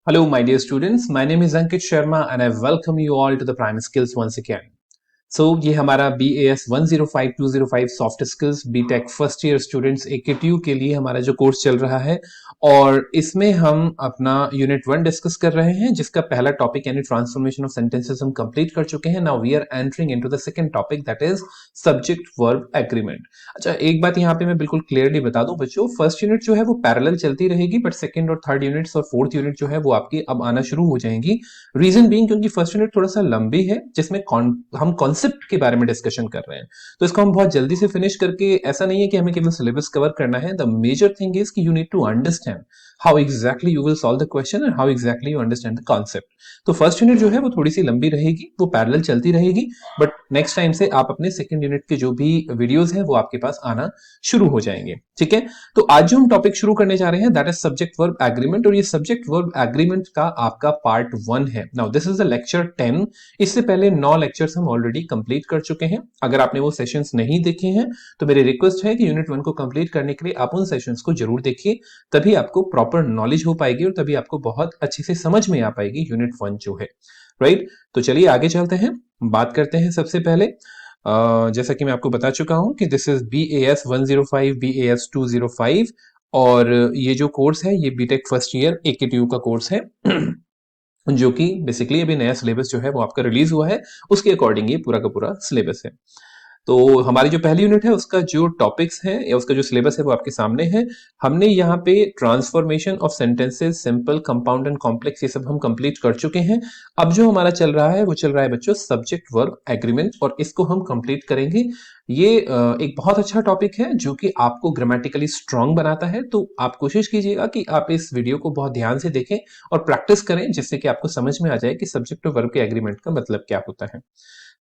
Hello, my dear students. My name is Ankit Sharma and I welcome you all to the Prime Skills once again. ये हमारा BAS 105-205 soft skills BTech first year students AKTU के लिए हमारा जो course चल रहा है और इसमें हम अपना यूनिट 1 डिस्कस कर रहे हैं जिसका पहला टॉपिक यानी ट्रांसफॉर्मेशन ऑफ सेंटेंसेस हम कंप्लीट कर चुके हैं. Now we are entering into the second topic that is subject verb agreement. अच्छा, एक बात यहाँ पे मैं बिल्कुल क्लियरली बता दूं बच्चों, फर्स्ट यूनिट जो है वो पैरेलल चलती रहेगी बट सेकंड और थर्ड यूनिट्स और फोर्थ यूनिट जो है वो आपकी अब आना शुरू हो जाएंगी. रीजन बीइंग क्योंकि फर्स्ट यूनिट थोड़ा सा लंबी है जिसमें हम कॉन्सेप्ट के बारे में डिस्कशन कर रहे हैं, तो इसको हम बहुत जल्दी से फिनिश करके, ऐसा नहीं है कि हमें केवल सिलेबस कवर करना है. द मेजर थिंग इज कि you need to understand how exactly you will solve the question and how exactly you understand the concept. तो फर्स्ट यूनिट जो है वो थोड़ी सी लंबी रहेगी, वो पैरेलल चलती रहेगी, बट नेक्स्ट टाइम से आप अपने सेकंड यूनिट के जो भी वीडियोस हैं वो आपके पास आना शुरू हो जाएंगे. ठीक है, तो आज जो हम टॉपिक शुरू करने जा रहे हैं that is subject verb agreement, और ये सब्जेक्ट वर्ब एग्रीमेंट का आपका पार्ट 1 है. Now this is the lecture 10. इससे पहले 9 लेक्चर्स हम ऑलरेडी कंप्लीट कर चुके हैं. अगर आपने वो सेशंस नहीं देखे हैं तो मेरी रिक्वेस्ट है कि यूनिट 1 को कंप्लीट करने के लिए आप उन सेशंस को जरूर देखिए, तभी आपको प्रॉपर नॉलेज हो पाएगी और तभी आपको बहुत अच्छे से समझ में आ पाएगी यूनिट 1 जो है. राइट, तो चलिए आगे चलते हैं, बात करते हैं. सबसे पहले जैसा कि मैं आपको बता चुका हूं कि दिस इज BAS 105 BAS 205 और ये जो कोर्स है ये बीटेक फर्स्ट ईयर AKTU का कोर्स है जो कि बेसिकली अभी नया सिलेबस जो है वो आपका रिलीज हुआ है, उसके अकॉर्डिंग ये पूरा का पूरा सिलेबस है. तो हमारी जो पहली यूनिट है उसका जो टॉपिक्स है या उसका जो सिलेबस है वो आपके सामने है. हमने यहाँ पे transformation of sentences, simple, compound and complex, ये सब हम कंप्लीट कर चुके हैं. अब जो हमारा चल रहा है वो चल रहा है बच्चों सब्जेक्ट वर्ब एग्रीमेंट, और इसको हम कंप्लीट करेंगे. ये एक बहुत अच्छा टॉपिक है जो कि आपको ग्रामेटिकली स्ट्रांग बनाता है, तो आप कोशिश कीजिएगा कि आप इस वीडियो को बहुत ध्यान से देखें और प्रैक्टिस करें जिससे कि आपको समझ में आ जाए कि सब्जेक्ट और वर्ब के एग्रीमेंट का मतलब क्या होता है.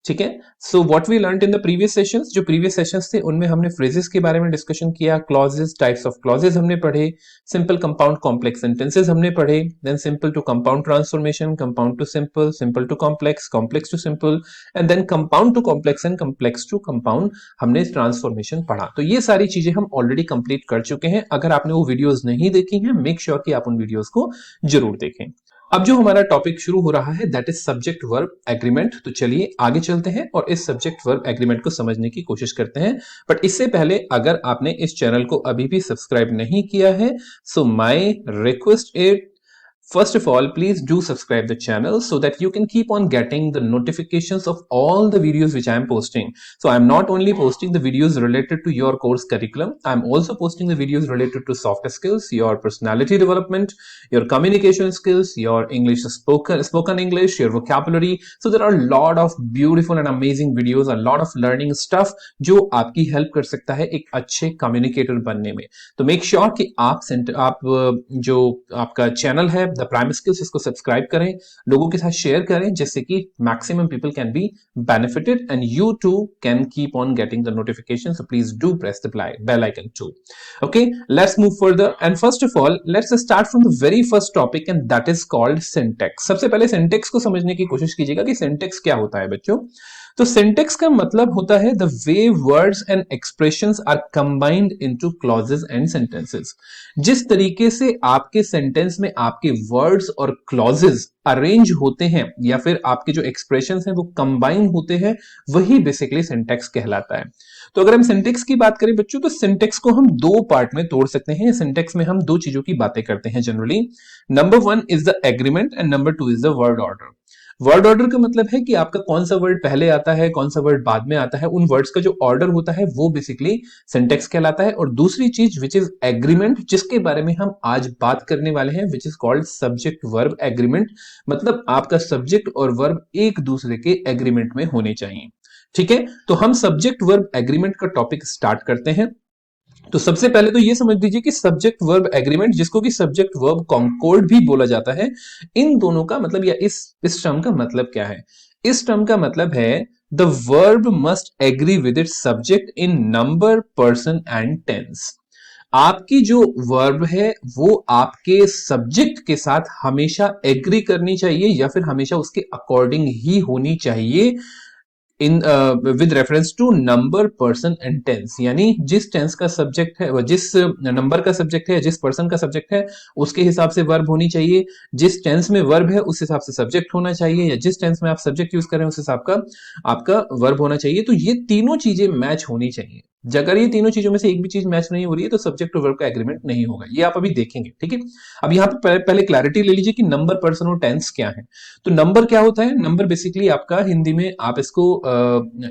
ठीक है, so what we learned in the previous sessions, जो प्रीवियस सेशंस थे उनमें हमने फ्रेजेस के बारे में डिस्कशन किया, क्लॉजेस, टाइप्स ऑफ क्लॉजेस हमने पढ़े, सिंपल, कंपाउंड, कॉम्प्लेक्स सेंटेंसेस हमने पढ़े, then simple to compound transformation, compound to simple, simple to complex, complex to simple, and then compound to complex and complex to compound हमने transformation पढ़ा. तो ये सारी चीजें हम ऑलरेडी कंप्लीट कर चुके हैं. अगर आपने वो वीडियोस नहीं देखी हैं, मेक श्योर कि आप उन वीडियोस को जरूर देखें. अब जो हमारा टॉपिक शुरू हो रहा है that is subject verb agreement. तो चलिए आगे चलते हैं और इस सब्जेक्ट वर्ब एग्रीमेंट को समझने की कोशिश करते हैं. बट इससे पहले अगर आपने इस चैनल को अभी भी सब्सक्राइब नहीं किया है, so my request is, first of all, please do subscribe the channel so that you can keep on getting the notifications of all the videos which I am posting. So I am not only posting the videos related to your course curriculum, I am also posting the videos related to soft skills, your personality development, your communication skills, your English spoken English, your vocabulary. So there are a lot of beautiful and amazing videos, a lot of learning stuff जो आपकी help कर सकता है एक अच्छे communicator बनने में. तो मेक श्योर कि आप जो आपका चैनल है द प्राइम स्किल्स, इसको सब्सक्राइब करें, लोगों के साथ शेयर करें जिससे कि maximum people can be benefited and you too can keep on getting the notification. So please do press the bell icon too. Okay, let's move further and first of all let's start from the very first topic and that is called syntax. सबसे पहले syntax को समझने की कोशिश कीजिएगा कि syntax क्या होता है बच्चों. तो सिंटेक्स का मतलब होता है the way words and expressions are combined into clauses and sentences. जिस तरीके से आपके सेंटेंस में आपके वर्ड्स और क्लॉजेस अरेंज होते हैं या फिर आपके जो एक्सप्रेशंस हैं वो कंबाइन होते हैं, वही बेसिकली सिंटेक्स कहलाता है. तो अगर हम सिंटेक्स की बात करें बच्चों, तो सिंटेक्स को हम दो पार्ट में तोड़ सकते हैं. सिंटेक्स में हम दो चीजों की बातें करते हैं generally. Number 1 is the agreement and number 2 is the word order. Word order का मतलब है कि आपका कौन सा वर्ड पहले आता है, कौन सा वर्ड बाद में आता है, उन वर्ड्स का जो ऑर्डर होता है वो बेसिकली सिंटेक्स कहलाता है. और दूसरी चीज विच इज एग्रीमेंट, जिसके बारे में हम आज बात करने वाले हैं, which is called subject verb agreement. मतलब आपका सब्जेक्ट और वर्ब एक दूसरे के एग्रीमेंट में होने चाहिए. ठीक है, तो हम सब्जेक्ट वर्ब एग्रीमेंट का टॉपिक स्टार्ट करते हैं. तो सबसे पहले तो ये समझ लीजिए कि सब्जेक्ट वर्ब एग्रीमेंट, जिसको कि सब्जेक्ट वर्ब कॉन्कॉर्ड भी बोला जाता है, इन दोनों का मतलब या इस टर्म का मतलब क्या है. इस टर्म का मतलब है the verb must agree with its subject in number, person and tense. आपकी जो वर्ब है वो आपके सब्जेक्ट के साथ हमेशा एग्री करनी चाहिए या फिर हमेशा उसके अकॉर्डिंग ही होनी चाहिए in with reference to number, person and tense, यानी जिस टेंस का सब्जेक्ट है, जिस नंबर का सब्जेक्ट है, जिस पर्सन का सब्जेक्ट है, उसके हिसाब से वर्ब होनी चाहिए। जिस टेंस में वर्ब है उस हिसाब से सब्जेक्ट होना चाहिए, या जिस टेंस में आप सब्जेक्ट यूज कर रहे हैं उस हिसाब का आपका वर्ब होना चाहिए। तो ये तीनों चीजें मैच होनी चाहिए। अगर ये तीनों चीजों में से एक भी चीज मैच नहीं हो रही है तो सब्जेक्ट और वर्ब का एग्रीमेंट नहीं होगा। ये आप अभी देखेंगे, ठीक है। अब यहाँ पे पहले क्लैरिटी ले लीजिए कि नंबर, पर्सन और टेंस क्या है। तो नंबर क्या होता है? नंबर बेसिकली आपका हिंदी में आप इसको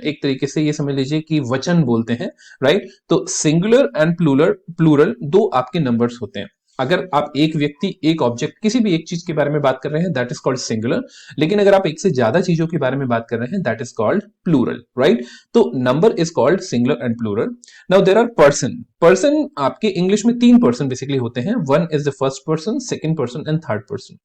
एक तरीके से ये समझ लीजिए कि वचन बोलते हैं, राइट। तो सिंगुलर एंड प्लूरल, प्लूरल दो आपके नंबर्स होते हैं। अगर आप एक व्यक्ति, एक ऑब्जेक्ट, किसी भी एक चीज के बारे में बात कर रहे हैं दैट इज कॉल्ड सिंगुलर, लेकिन अगर आप एक से ज्यादा चीजों के बारे में बात कर रहे हैं that is called plural, right. तो number is called singular and plural. Now there are person. Person आपके इंग्लिश में तीन पर्सन बेसिकली होते हैं। One is the first person, second person and third person.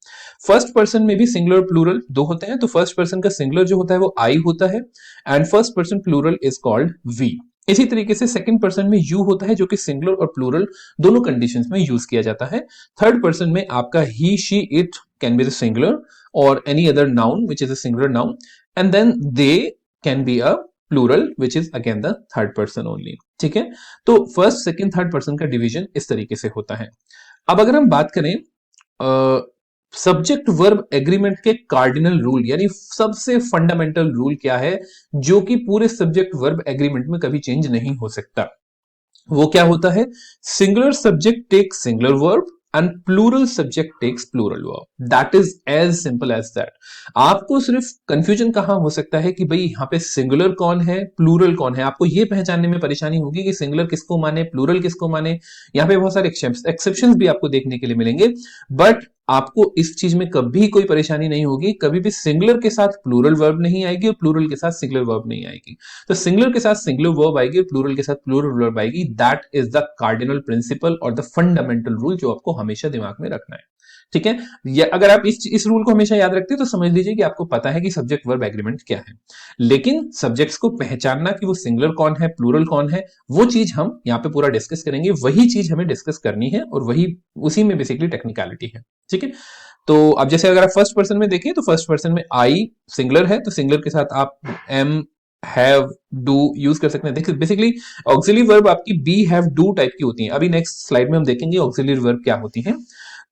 First person में भी singular plural दो होते हैं। तो फर्स्ट पर्सन का सिंगुलर जो होता है वो आई होता है, and first person plural is called we. इसी तरीके से सेकंड पर्सन में यू होता है, जो कि सिंगुलर और प्लूरल दोनों कंडीशंस में यूज किया जाता है। थर्ड पर्सन में आपका he, she, it can be the singular और any other noun which is a singular noun, and then they can be a plural which is again the third person only, ठीक है। तो first, second, third person का division इस तरीके से होता है। अब अगर हम बात करें सब्जेक्ट वर्ब एग्रीमेंट के कार्डिनल रूल, यानी सबसे फंडामेंटल रूल क्या है जो कि पूरे सब्जेक्ट वर्ब एग्रीमेंट में कभी चेंज नहीं हो सकता, वो क्या होता है? Singular subject take singular verb and plural subject takes plural verb. That is as simple as that. आपको सिर्फ कंफ्यूजन कहां हो सकता है कि भाई यहाँ पे सिंगुलर कौन है, प्लूरल कौन है। आपको ये पहचानने में परेशानी होगी कि सिंगुलर किसको माने, प्लूरल किसको माने। यहाँ पे बहुत सारे एक्सेप्शंस भी आपको देखने के लिए मिलेंगे, बट आपको इस चीज में कभी कोई परेशानी नहीं होगी। कभी भी सिंगुलर के साथ प्लूरल वर्ब नहीं आएगी और प्लूरल के साथ सिंगुलर वर्ब नहीं आएगी। तो सिंगुलर के साथ सिंगुलर वर्ब आएगी और प्लूरल के साथ प्लूरल वर्ब आएगी। That is the cardinal principle और द फंडामेंटल रूल जो आपको हमेशा दिमाग में रखना है, ठीक है। या अगर आप इस रूल को हमेशा याद रखते हैं तो समझ लीजिए कि आपको पता है कि सब्जेक्ट वर्ब एग्रीमेंट क्या है। लेकिन सब्जेक्ट्स को पहचानना कि वो सिंगुलर कौन है, प्लूरल कौन है, वो चीज हम यहाँ पे पूरा डिस्कस करेंगे। वही चीज हमें डिस्कस करनी है और वही उसी में बेसिकली टेक्निकलिटी है, ठीक है। तो अब जैसे अगर आप फर्स्ट पर्सन में देखें तो फर्स्ट पर्सन में आई सिंगुलर है, तो सिंगुलर के साथ आप एम, हैव, डू यूज कर सकते हैं। देखिए बेसिकली ऑक्सिलरी वर्ब आपकी बी, हैव, डू टाइप की होती है। अभी नेक्स्ट स्लाइड में हम देखेंगे ऑक्सिलरी वर्ब क्या होती है।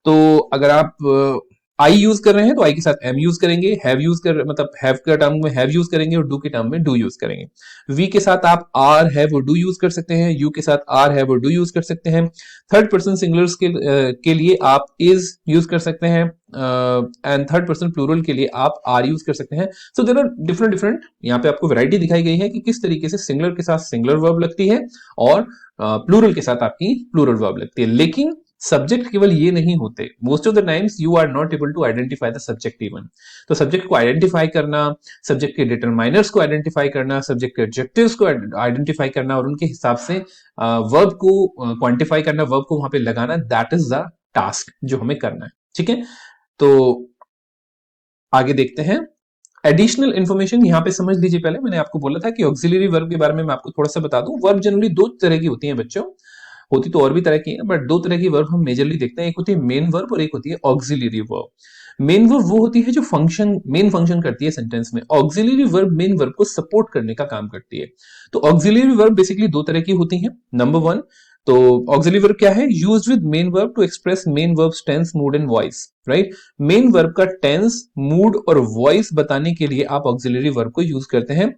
तो अगर आप आई यूज कर रहे हैं तो आई के साथ एम यूज करेंगे, हैव यूज कर मतलब हैव के टर्म में हैव यूज करेंगे और डू के टर्म में डू यूज करेंगे। वी के साथ आप आर, हैव और डू यूज कर सकते हैं। यू के साथ आर, हैव और डू यूज कर सकते हैं। थर्ड पर्सन सिंगुलर्स के लिए आप इज यूज कर सकते हैं, एंड थर्ड पर्सन प्लूरल के लिए आप आर यूज कर सकते हैं। So there are different different यहाँ पे आपको वैरायटी दिखाई गई है कि किस तरीके से सिंगुलर के साथ सिंगुलर वर्ब लगती है और प्लूरल के साथ आपकी प्लूरल वर्ब लगती है। लेकिन सब्जेक्ट केवल ये नहीं होते। Most of the times you are not able to identify the subject even. तो सब्जेक्ट को आइडेंटिफाई करना, सब्जेक्ट के डिटरमाइनर्स को आइडेंटिफाई करना, सब्जेक्ट के एडजेक्टिव्स को आइडेंटिफाई करना और उनके हिसाब से वर्ब को क्वांटिफाई करना, वर्ब को वहां पे लगाना, दैट इज द टास्क जो हमें करना है, ठीक है। तो आगे देखते हैं। एडिशनल इंफॉर्मेशन यहाँ पे समझ लीजिए। पहले मैंने आपको बोला था कि ऑक्सिलरी वर्ब के बारे में मैं आपको थोड़ा सा बता दूं। वर्ब जनरली दो तरह की होती है बच्चों, होती तो और भी तरह की है, बट दो तरह की वर्ब हम मेजरली देखते हैं। एक होती है मेन वर्ब और एक होती है ऑक्सिलरी वर्ब। मेन वर्ब वो होती है जो मेन फंक्शन करती है सेंटेंस में। ऑक्सिलरी वर्ब मेन वर्ब को सपोर्ट करने का काम करती है। तो ऑक्सिलरी वर्ब बेसिकली दो तरह की होती है। नंबर वन, तो ऑक्सिलरी वर्ब क्या है? Used with main verb to express main verb's tense, mood and voice, right. Main verb का टेंस, मूड और वॉइस बताने के लिए आप ऑक्सिलरी वर्ब को यूज करते हैं।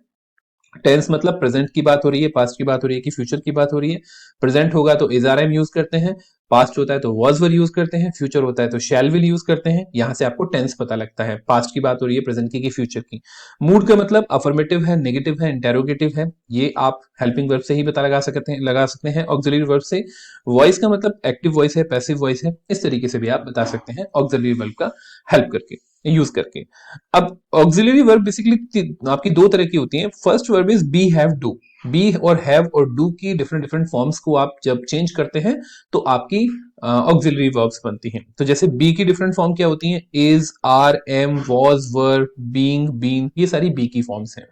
टेंस मतलब प्रेजेंट की बात हो रही है, पास्ट की बात हो रही है कि फ्यूचर की बात हो रही है। प्रेजेंट होगा तो इज आर एम यूज करते हैं, पास्ट होता है तो वॉज वर यूज करते हैं, फ्यूचर होता है तो शैल विल यूज करते हैं। यहां से आपको टेंस पता लगता है, पास्ट की बात हो रही है, प्रेजेंट की फ्यूचर की। मूड का मतलब अफर्मेटिव है, नेगेटिव है, इंटेरोगेटिव है, ये आप हेल्पिंग वर्ब से ही पता लगा सकते हैं ऑक्सिलरी वर्ब से। वॉइस का मतलब एक्टिव वॉइस है, पैसिव वॉइस है, इस तरीके से भी आप बता सकते हैं ऑक्सिलरी वर्ब का हेल्प करके, यूज करके। अब ऑक्सिलरी वर्ब बेसिकली आपकी दो तरह की होती हैं। First verb is be, have, do. Be और हैव और डू की डिफरेंट डिफरेंट फॉर्म्स को आप जब चेंज करते हैं तो आपकी ऑक्सिलरी वर्ब्स बनती हैं। तो जैसे बी की डिफरेंट फॉर्म क्या होती हैं? Is, are, am, was, were, being, been, ये सारी बी की फॉर्म्स हैं।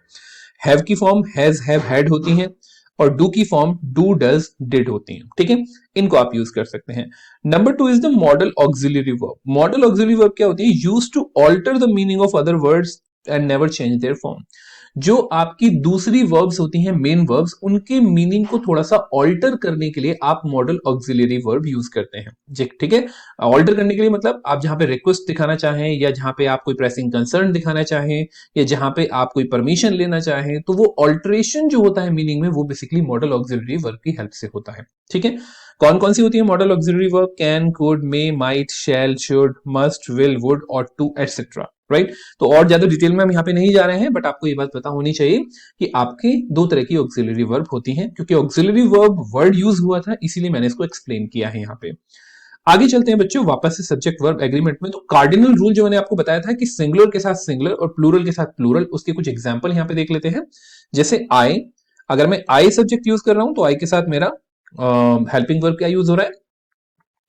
हैव की फॉर्म हैज, हैव, हैड होती हैं और डू की फॉर्म डू, डज, डिड होती हैं, ठीक है। इनको आप यूज कर सकते हैं। Number two is the modal auxiliary verb. Modal auxiliary verb क्या होती है? Use to alter the meaning of other words and never change their form. जो आपकी दूसरी वर्ब्स होती हैं, मेन वर्ब्स, उनके मीनिंग को थोड़ा सा ऑल्टर करने के लिए आप मॉडल ऑक्सिलरी वर्ब यूज करते हैं। ठीक है, ऑल्टर करने के लिए मतलब आप जहां पे रिक्वेस्ट दिखाना चाहें, या जहां पे आप कोई प्रेसिंग कंसर्न दिखाना चाहें, या जहां पे आप कोई परमिशन लेना चाहें, तो वो ऑल्टरेशन जो होता है मीनिंग में, वो बेसिकली मॉडल ऑक्सिलरी वर्ब की हेल्प से होता है। ठीक है, कौन कौन सी होती है modal auxiliary verb? Can, could, may, might, shall, should, must, will, would और टू, एटसेट्रा। राइट, तो और ज्यादा डिटेल में हम यहाँ पे नहीं जा रहे हैं, बट आपको ये बात पता होनी चाहिए कि आपके दो तरह की ऑक्सिलरी वर्ब होती हैं। क्योंकि ऑक्सिलरी वर्ब वर्ड यूज हुआ था, इसीलिए मैंने इसको एक्सप्लेन किया है यहाँ पे। आगे चलते हैं बच्चों वापस से सब्जेक्ट वर्ब एग्रीमेंट में। तो कार्डिनल रूल जो मैंने आपको बताया था कि सिंगुलर के साथ सिंगुलर और प्लूरल के साथ प्लूरल, उसके कुछ एग्जांपल यहाँ पे देख लेते हैं। जैसे आई, अगर मैं आई सब्जेक्ट यूज कर रहा हूं तो आई के साथ मेरा हेल्पिंग वर्ब क्या यूज हो रहा है?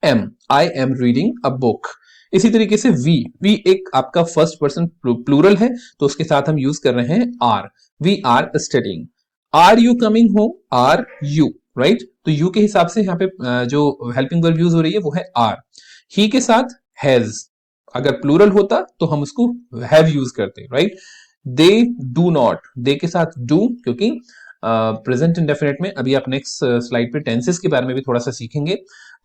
Am, I am reading a book. इसी तरीके से वी, वी एक आपका फर्स्ट पर्सन प्लूरल है, तो उसके साथ हम यूज कर रहे हैं are, we are studying. Are you coming home? Are you, right, तो यू के हिसाब से यहाँ पे जो हेल्पिंग वर्ब यूज हो रही है वो है आर। ही के साथ हैज, अगर प्लूरल होता तो हम उसको हैव यूज करते, राइट। दे डू नॉट, दे के साथ डू, क्योंकि प्रेजेंट इंडेफिनिट में अभी आप नेक्स्ट स्लाइड पे टेंसेस के बारे में भी थोड़ा सा सीखेंगे।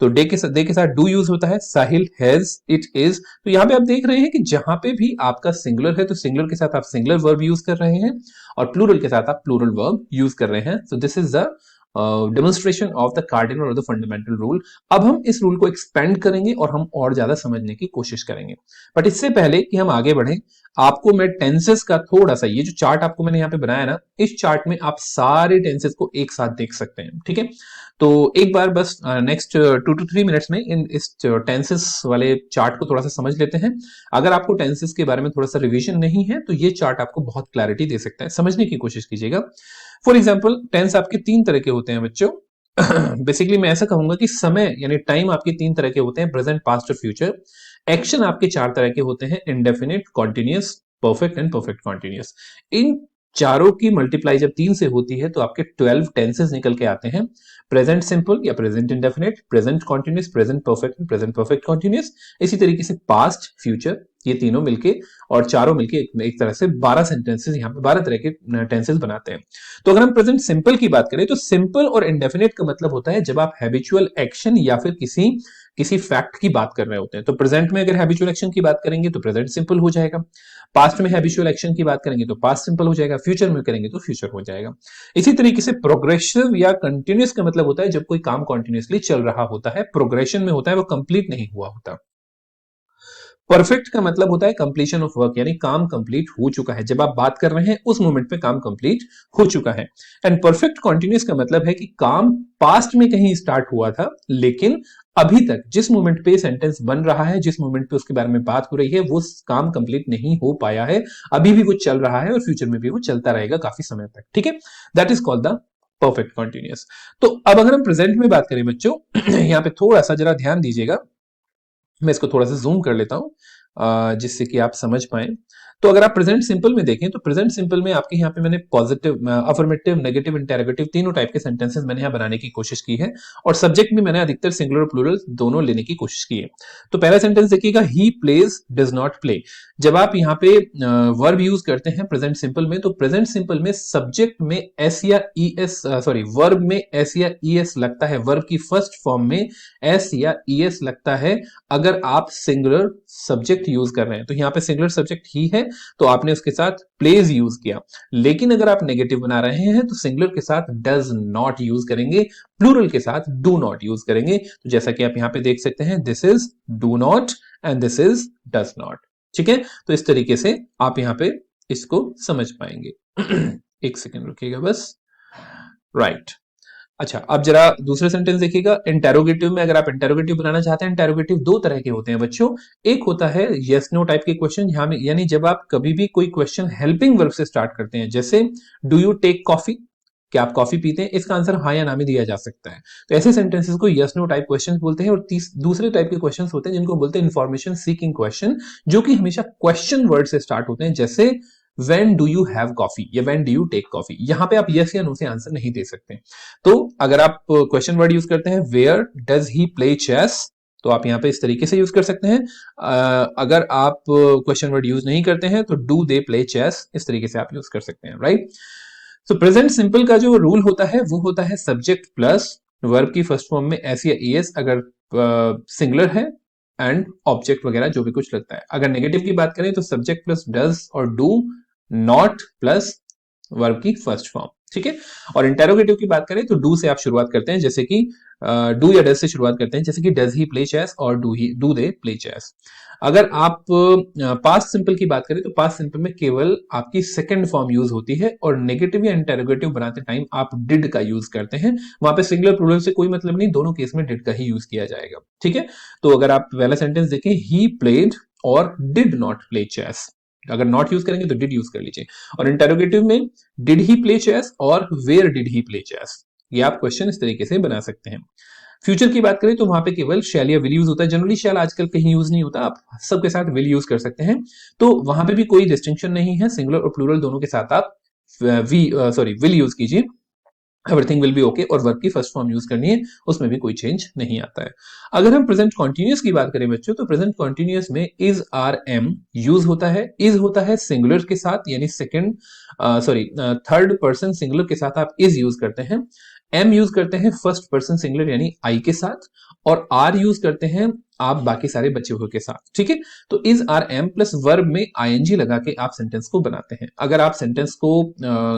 तो दे के साथ डू यूज होता है। साहिल हैज, इट इज। तो यहां पे आप देख रहे हैं कि जहां पे भी आपका सिंगुलर है तो सिंगुलर के साथ आप सिंगुलर वर्ब यूज कर रहे हैं, और प्लूरल के साथ आप प्लूरल वर्ब यूज कर रहे हैं। So this is the demonstration of the cardinal और द फंडामेंटल रूल। अब हम इस रूल को एक्सपेंड करेंगे और हम और ज्यादा समझने की कोशिश करेंगे। बट इससे पहले कि हम आगे बढ़ें, आपको मैं टेंसेस का थोड़ा सा, ये जो चार्ट आपको मैंने यहाँ पे बनाया ना, इस चार्ट में आप सारे टेंसेस को एक साथ देख सकते हैं। ठीक है, तो एक बार बस नेक्स्ट 2 to 3 मिनट्स में इस टेंसेस वाले चार्ट को थोड़ा सा समझ लेते हैं। अगर आपको टेंसेस के बारे में थोड़ा सा रिवीजन नहीं है तो ये चार्ट आपको बहुत क्लैरिटी दे सकता है, समझने की कोशिश कीजिएगा। फॉर एग्जाम्पल, टेंस आपके 3 तरह के होते हैं बच्चों। बेसिकली मैं ऐसा कहूंगा कि समय यानी टाइम आपके 3 तरह के होते हैं, प्रेजेंट, पास्ट और फ्यूचर। एक्शन आपके 4 तरह के होते हैं, indefinite, continuous, perfect and perfect continuous. इन चारों की मल्टीप्लाई जब 3 से होती है तो आपके 12 टेंसेस निकल के आते हैं। प्रेजेंट सिंपल या present indefinite, present continuous, present perfect and present perfect continuous. इसी तरीके से पास्ट, फ्यूचर, ये तीनों मिलके और चारों मिलके एक तरह से 12 सेंटेंसेस, यहाँ पे 12 तरह के टेंसेस बनाते हैं। तो अगर हम प्रेजेंट सिंपल की बात करें तो सिंपल और इंडेफिनिट का मतलब होता है जब आप हैबिचुअल एक्शन या फिर किसी फैक्ट की बात कर रहे होते हैं। तो प्रेजेंट में अगर हैबिचुअल एक्शन की बात करेंगे तो प्रेजेंट सिंपल हो जाएगा, पास्ट में हैबिचुअल एक्शन की बात करेंगे तो पास्ट सिंपल हो जाएगा, फ्यूचर में करेंगे तो फ्यूचर हो जाएगा। इसी तरीके से प्रोग्रेसिव या कंटिन्यूस का मतलब होता है जब कोई काम कंटिन्यूसली चल रहा होता है, प्रोग्रेशन में होता है, वो कंप्लीट नहीं हुआ होता। परफेक्ट का मतलब होता है कंप्लीशन ऑफ वर्क, यानी काम कंप्लीट हो चुका है, जब आप बात कर रहे हैं उस मोमेंट पे काम कंप्लीट हो चुका है। एंड परफेक्ट कॉन्टिन्यूस का मतलब है कि काम पास्ट में कहीं स्टार्ट हुआ था, लेकिन अभी तक जिस मोमेंट पे सेंटेंस बन रहा है, जिस मोमेंट पे उसके बारे में बात हो रही है, वो काम कंप्लीट नहीं हो पाया है, अभी भी वो चल रहा है और फ्यूचर में भी वो चलता रहेगा काफी समय तक। ठीक है, that is called the perfect continuous. तो अब अगर हम प्रेजेंट में बात करें बच्चों, यहाँ पे थोड़ा सा जरा ध्यान दीजिएगा, मैं इसको थोड़ा सा जूम कर लेता हूं जिससे कि आप समझ पाए। तो अगर आप प्रेजेंट सिंपल में देखें तो प्रेजेंट सिंपल में आपके यहाँ पे मैंने पॉजिटिव, अफर्मेटिव, नेगेटिव, इंटेरोगेटिव तीनों टाइप के सेंटेंसेस मैंने यहाँ बनाने की कोशिश की है, और सब्जेक्ट में मैंने अधिकतर सिंगुलर और प्लूरल दोनों लेने की कोशिश की है। तो पहला सेंटेंस देखिएगा, he plays does not play. जब आप यहाँ पे वर्ब यूज करते हैं प्रेजेंट सिंपल में, तो प्रेजेंट सिंपल में सब्जेक्ट में एस या ई एस, सॉरी, वर्ब में एस या ई एस लगता है, वर्ब की फर्स्ट फॉर्म में एस या ई एस लगता है अगर आप सिंगुलर सब्जेक्ट यूज कर रहे हैं। तो यहाँ पे सिंगुलर सब्जेक्ट ही है तो आपने उसके साथ प्लेज यूज किया। लेकिन अगर आप नेगेटिव बना रहे हैं तो सिंगुलर के साथ डज नॉट यूज करेंगे, प्लूरल के साथ डू नॉट यूज करेंगे। तो जैसा कि आप यहाँ पे देख सकते हैं, this is do not and this is does not. ठीक है, तो इस तरीके से आप यहाँ पे इसको समझ पाएंगे। एक सेकेंड रुकिएगा बस, राइट। अच्छा, अब जरा दूसरे सेंटेंस देखिएगा, इंटेरोगेटिव में अगर आप इंटेरोगेटिव बनाना चाहते हैं, इंटेरोगेटिव 2 तरह के होते हैं बच्चों। एक होता है यस नो टाइप के क्वेश्चन, यानी जब आप कभी भी कोई क्वेश्चन हेल्पिंग वर्ब से स्टार्ट करते हैं, जैसे डू यू टेक कॉफी, क्या आप कॉफी पीते हैं, इसका आंसर हाँ या ना में दिया जा सकता है। तो ऐसे सेंटेंसेस को यस नो टाइप क्वेश्चन बोलते हैं। और दूसरे टाइप के क्वेश्चन होते हैं जिनको बोलते हैं इंफॉर्मेशन सीकिंग क्वेश्चन, जो कि हमेशा क्वेश्चन वर्ड से स्टार्ट होते हैं, जैसे when do you have coffee या when do you take coffee। यहां पे आप yes या no से आंसर नहीं दे सकते। तो अगर आप क्वेश्चन वर्ड यूज करते हैं, where does he play chess, तो आप यहाँ पे इस तरीके से यूज कर सकते हैं। अगर आप क्वेश्चन वर्ड यूज नहीं करते हैं तो डू दे प्ले चेस, इस तरीके से आप यूज कर सकते हैं, राइट। सो प्रेजेंट सिंपल का जो रूल होता है वो होता है सब्जेक्ट प्लस वर्ब की फर्स्ट फॉर्म में एस या ईएस अगर सिंगुलर है, एंड ऑब्जेक्ट वगैरह जो भी कुछ लगता है। अगर नेगेटिव की बात करें तो सब्जेक्ट प्लस डज और डू, नॉट प्लस वर्ब की फर्स्ट फॉर्म, ठीक है। और इंटेरोगेटिव की बात करें तो डू से आप शुरुआत करते हैं, जैसे कि डू या डज से शुरुआत करते हैं, जैसे कि डज ही प्ले चेस और डू दे प्ले चेस। अगर आप पास्ट सिंपल की बात करें तो पास्ट सिंपल में केवल आपकी सेकंड फॉर्म यूज होती है, और नेगेटिव या इंटेरोगेटिव बनाते टाइम आप डिड का यूज करते हैं। वहां पे सिंगुलर प्लूरल से कोई मतलब नहीं, दोनों केस में डिड का ही यूज किया जाएगा, ठीक है। तो अगर आप पहला सेंटेंस देखें, ही प्लेड और डिड नॉट प्ले चेस, अगर नॉट यूज करेंगे तो डिड यूज कर लीजिए। और इंटेरोगेटिव में डिड ही प्ले चेस और where did he play chess, ये आप क्वेश्चन इस तरीके से बना सकते हैं। फ्यूचर की बात करें तो वहां पे केवल शैल या विल यूज होता है। जनरली शैल आजकल कहीं यूज नहीं होता, आप सबके साथ विल यूज कर सकते हैं, तो वहां पे भी कोई डिस्टिंक्शन नहीं है। सिंगुलर और प्लूरल दोनों के साथ आप विल यूज कीजिए, एवरीथिंग विल बी ओके। और वर्ब की फर्स्ट फॉर्म यूज करनी है, उसमें भी कोई चेंज नहीं आता है। अगर हम प्रेजेंट कॉन्टिन्यूस की बात करें बच्चों, तो प्रेजेंट कॉन्टिन्यूस में इज आर एम यूज होता है। इज होता है सिंगुलर के साथ, यानी थर्ड पर्सन सिंगुलर के साथ आप इज यूज करते हैं। एम यूज करते हैं फर्स्ट पर्सन सिंगुलर यानी आई के साथ, और आर यूज करते हैं आप बाकी सारे बचे हुए के साथ, ठीक है। तो is are am plus verb में आईएनजी लगा के आप सेंटेंस को बनाते हैं। अगर आप सेंटेंस को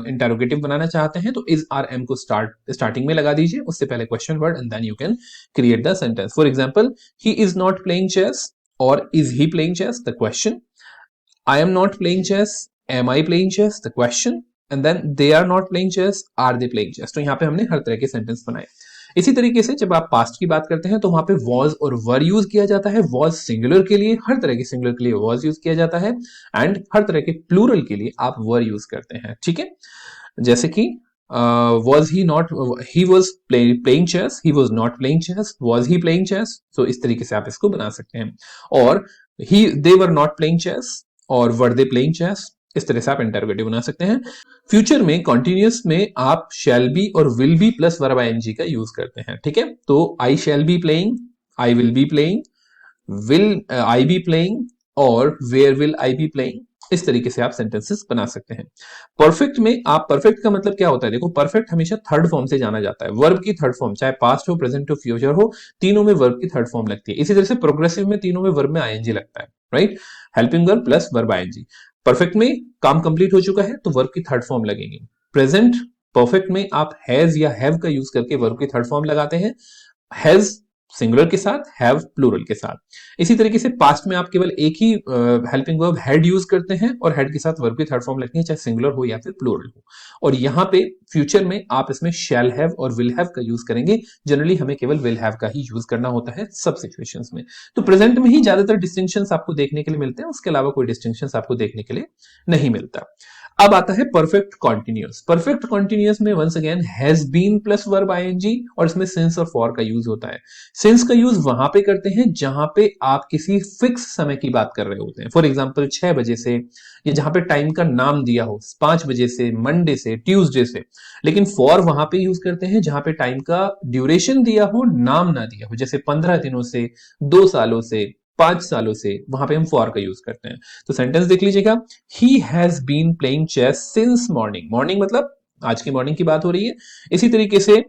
इंटरोगेटिव बनाना चाहते हैं तो इज आर एम को स्टार्टिंग में लगा दीजिए, उससे पहले question word, and then you can create the sentence. For example, he is not playing chess और is he playing chess, the question. I am not playing chess. Am I playing chess? The question. And then they are not playing chess. Are they playing chess? तो यहाँ पे हमने हर तरह के sentence बनाए। इसी तरीके से जब आप पास्ट की बात करते हैं तो वहां पे was और were यूज किया जाता है। was सिंगुलर के लिए, हर तरह के सिंगुलर के लिए was यूज किया जाता है, एंड हर तरह के प्लूरल के लिए आप were यूज करते हैं, ठीक है। जैसे कि was he not, he was playing chess, he was not playing chess, was he playing chess? तो इस तरीके से आप इसको बना सकते हैं। और they were not playing chess और were they playing chess, इस तरह से आप इंटरोगेटिव बना सकते हैं। फ्यूचर में कॉन्टिन्यूस में आप शैल बी और will be plus verb ING का यूज करते हैं, ठीक है। तो I shall be playing, I will be playing, will I be playing, और where will I be playing, इस तरीके से आप सेंटेंसेस बना सकते हैं। परफेक्ट में आप, परफेक्ट का मतलब क्या होता है, देखो परफेक्ट हमेशा थर्ड फॉर्म से जाना जाता है। वर्ब की थर्ड फॉर्म, चाहे पास्ट हो, प्रेजेंट हो, फ्यूचर हो, तीनों में वर्ब की थर्ड फॉर्म लगती है। इसी तरह से प्रोग्रेसिव में तीनों में वर्ब में आईएनजी लगता है, right. Helping verb plus verb ING. Perfect में काम कंप्लीट हो चुका है तो वर्ब की थर्ड फॉर्म लगेगी। प्रेजेंट परफेक्ट में आप हैज या हैव का यूज करके वर्ब की थर्ड फॉर्म लगाते हैं, हैज सिंगुलर के साथ, हैव प्लूरल के साथ। इसी तरीके से पास्ट में आप केवल एक ही हेल्पिंग वर्ब हैड यूज करते हैं, और हैड के साथ वर्ब की थर्ड फॉर्म लगती है, चाहे सिंगुलर हो या फिर प्लूरल हो। और यहां पे फ्यूचर में आप इसमें शैल हैव और विल हैव का यूज करेंगे। जनरली हमें केवल विल हैव का ही यूज करना होता है सब सिचुएशंस में। तो प्रेजेंट में ही ज्यादातर डिस्टिंक्शंस आपको देखने के लिए मिलते हैं, उसके अलावा कोई डिस्टिंक्शंस आपको देखने के लिए नहीं मिलता। अब आता है परफेक्ट कॉन्टिन्यूअस। परफेक्ट कॉन्टिन्यूअस में once again has been plus verb ING, और इसमें सिंस और फॉर का यूज होता है। सिंस का यूज वहां पे करते हैं जहां पे आप किसी फिक्स समय की बात कर रहे होते हैं। फॉर एग्जांपल 6 बजे से, या जहां पे टाइम का नाम दिया हो, 5 बजे से, मंडे से, ट्यूसडे से। लेकिन फॉर वहां पे यूज करते हैं जहां पे टाइम का ड्यूरेशन दिया हो, नाम ना दिया हो, जैसे 15 दिनों से, 2 सालों से, 5 सालों से, वहां पे हम फॉर का यूज करते हैं। तो सेंटेंस देख लीजिएगा, he has been playing chess since morning. Morning मतलब आज की मॉर्निंग की बात हो रही है। इसी तरीके से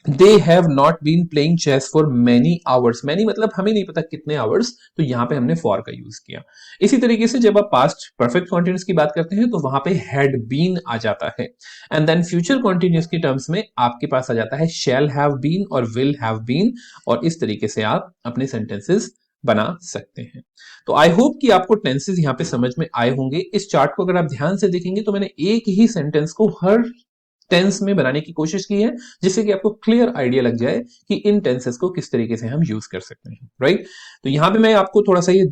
they have not been playing chess for many hours. Many मतलब हमें नहीं पता कितने आवर्स, तो यहां पे हमने फॉर का यूज किया। इसी तरीके से जब आप पास्ट परफेक्ट कॉन्टिन्यूस की बात करते हैं तो वहां पे हैड बीन आ जाता है। एंड देन फ्यूचर कॉन्टिन्यूस की टर्म्स में आपके पास आ जाता है शैल हैव बीन और विल हैव बीन, और इस तरीके से आप अपने सेंटेंसेस बना सकते हैं। तो आई होप कि आपको टेंसेस यहां पे समझ में आए होंगे। इस चार्ट को अगर आप ध्यान से देखेंगे तो मैंने एक ही सेंटेंस को हर टेंस में बनाने की कोशिश की है, जिससे कि आपको क्लियर आइडिया लग जाए कि इन टेंसेस को किस तरीके से हम यूज कर सकते हैं, राइट। तो यहां पे मैं आपको थोड़ा सा ये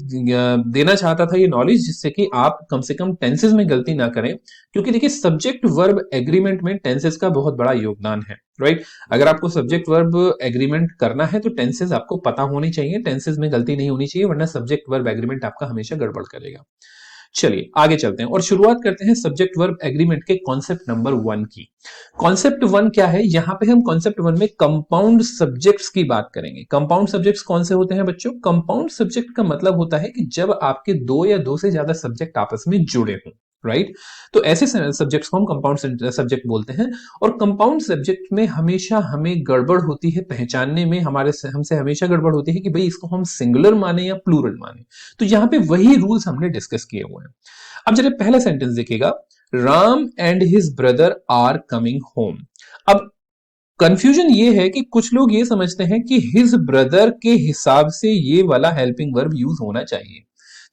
देना चाहता था, ये नॉलेज, जिससे कि आप कम से कम टेंसेस में गलती ना करें। क्योंकि देखिए सब्जेक्ट वर्ब एग्रीमेंट में टेंसेस का बहुत बड़ा योगदान है, राइट। अगर आपको सब्जेक्ट वर्ब एग्रीमेंट करना है तो टेंसेस आपको पता होनी चाहिए, टेंसेस में गलती नहीं होनी चाहिए, वरना सब्जेक्ट वर्ब एग्रीमेंट आपका हमेशा गड़बड़ करेगा। चलिए आगे चलते हैं और शुरुआत करते हैं सब्जेक्ट वर्ब एग्रीमेंट के कॉन्सेप्ट नंबर 1 की। कॉन्सेप्ट 1 क्या है? यहां पे हम कॉन्सेप्ट 1 में कंपाउंड सब्जेक्ट्स की बात करेंगे। कंपाउंड सब्जेक्ट्स कौन से होते हैं बच्चों? कंपाउंड सब्जेक्ट का मतलब होता है कि जब आपके दो या दो से ज्यादा सब्जेक्ट आपस में जुड़े हों, राइट? तो ऐसे सब्जेक्ट्स को हम कंपाउंड सब्जेक्ट बोलते हैं। और कंपाउंड सब्जेक्ट में हमेशा हमें गड़बड़ होती है पहचानने में, हमसे हमेशा गड़बड़ होती है कि भाई इसको हम सिंगुलर माने या प्लूरल माने। तो यहां पे वही रूल्स हमने डिस्कस किए हुए हैं। अब जरा पहला सेंटेंस देखिएगा, Ram and his brother are coming home. अब कंफ्यूजन ये है कि कुछ लोग ये समझते हैं कि हिज ब्रदर के हिसाब से ये वाला हेल्पिंग वर्ब यूज होना चाहिए,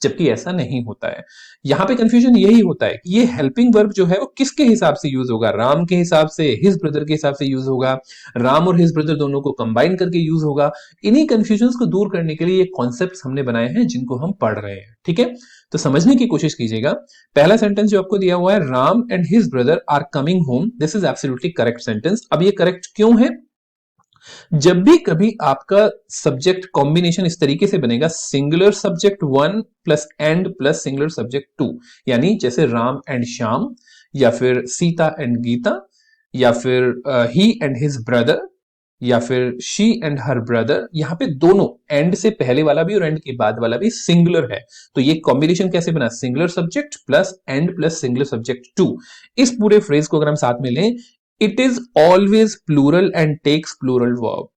जबकि ऐसा नहीं होता है। यहां पे कंफ्यूजन यही होता है कि ये हेल्पिंग वर्ब जो है वो किसके हिसाब से यूज होगा? राम के हिसाब से, हिज ब्रदर के हिसाब से यूज होगा, राम और हिज ब्रदर दोनों को कंबाइन करके यूज होगा। इन्हीं कंफ्यूजन को दूर करने के लिए ये कॉन्सेप्ट हमने बनाए हैं जिनको हम पढ़ रहे हैं, ठीक है? तो समझने की कोशिश कीजिएगा। पहला सेंटेंस जो आपको दिया हुआ है, Ram and his brother are coming home, this is absolutely correct sentence. अब ये करेक्ट क्यों है? जब भी कभी आपका सब्जेक्ट कॉम्बिनेशन इस तरीके से बनेगा, singular subject 1 plus singular subject 2, यानी जैसे राम एंड श्याम, या फिर सीता एंड गीता, या फिर ही एंड हिज ब्रदर, या फिर शी एंड हर ब्रदर, यहां पे दोनों एंड से पहले वाला भी और एंड के बाद वाला भी सिंगुलर है। तो ये कॉम्बिनेशन कैसे बना? Singular subject plus and plus singular subject 2। इस पूरे फ्रेज को अगर हम साथ में लें, it is always plural and takes plural verb,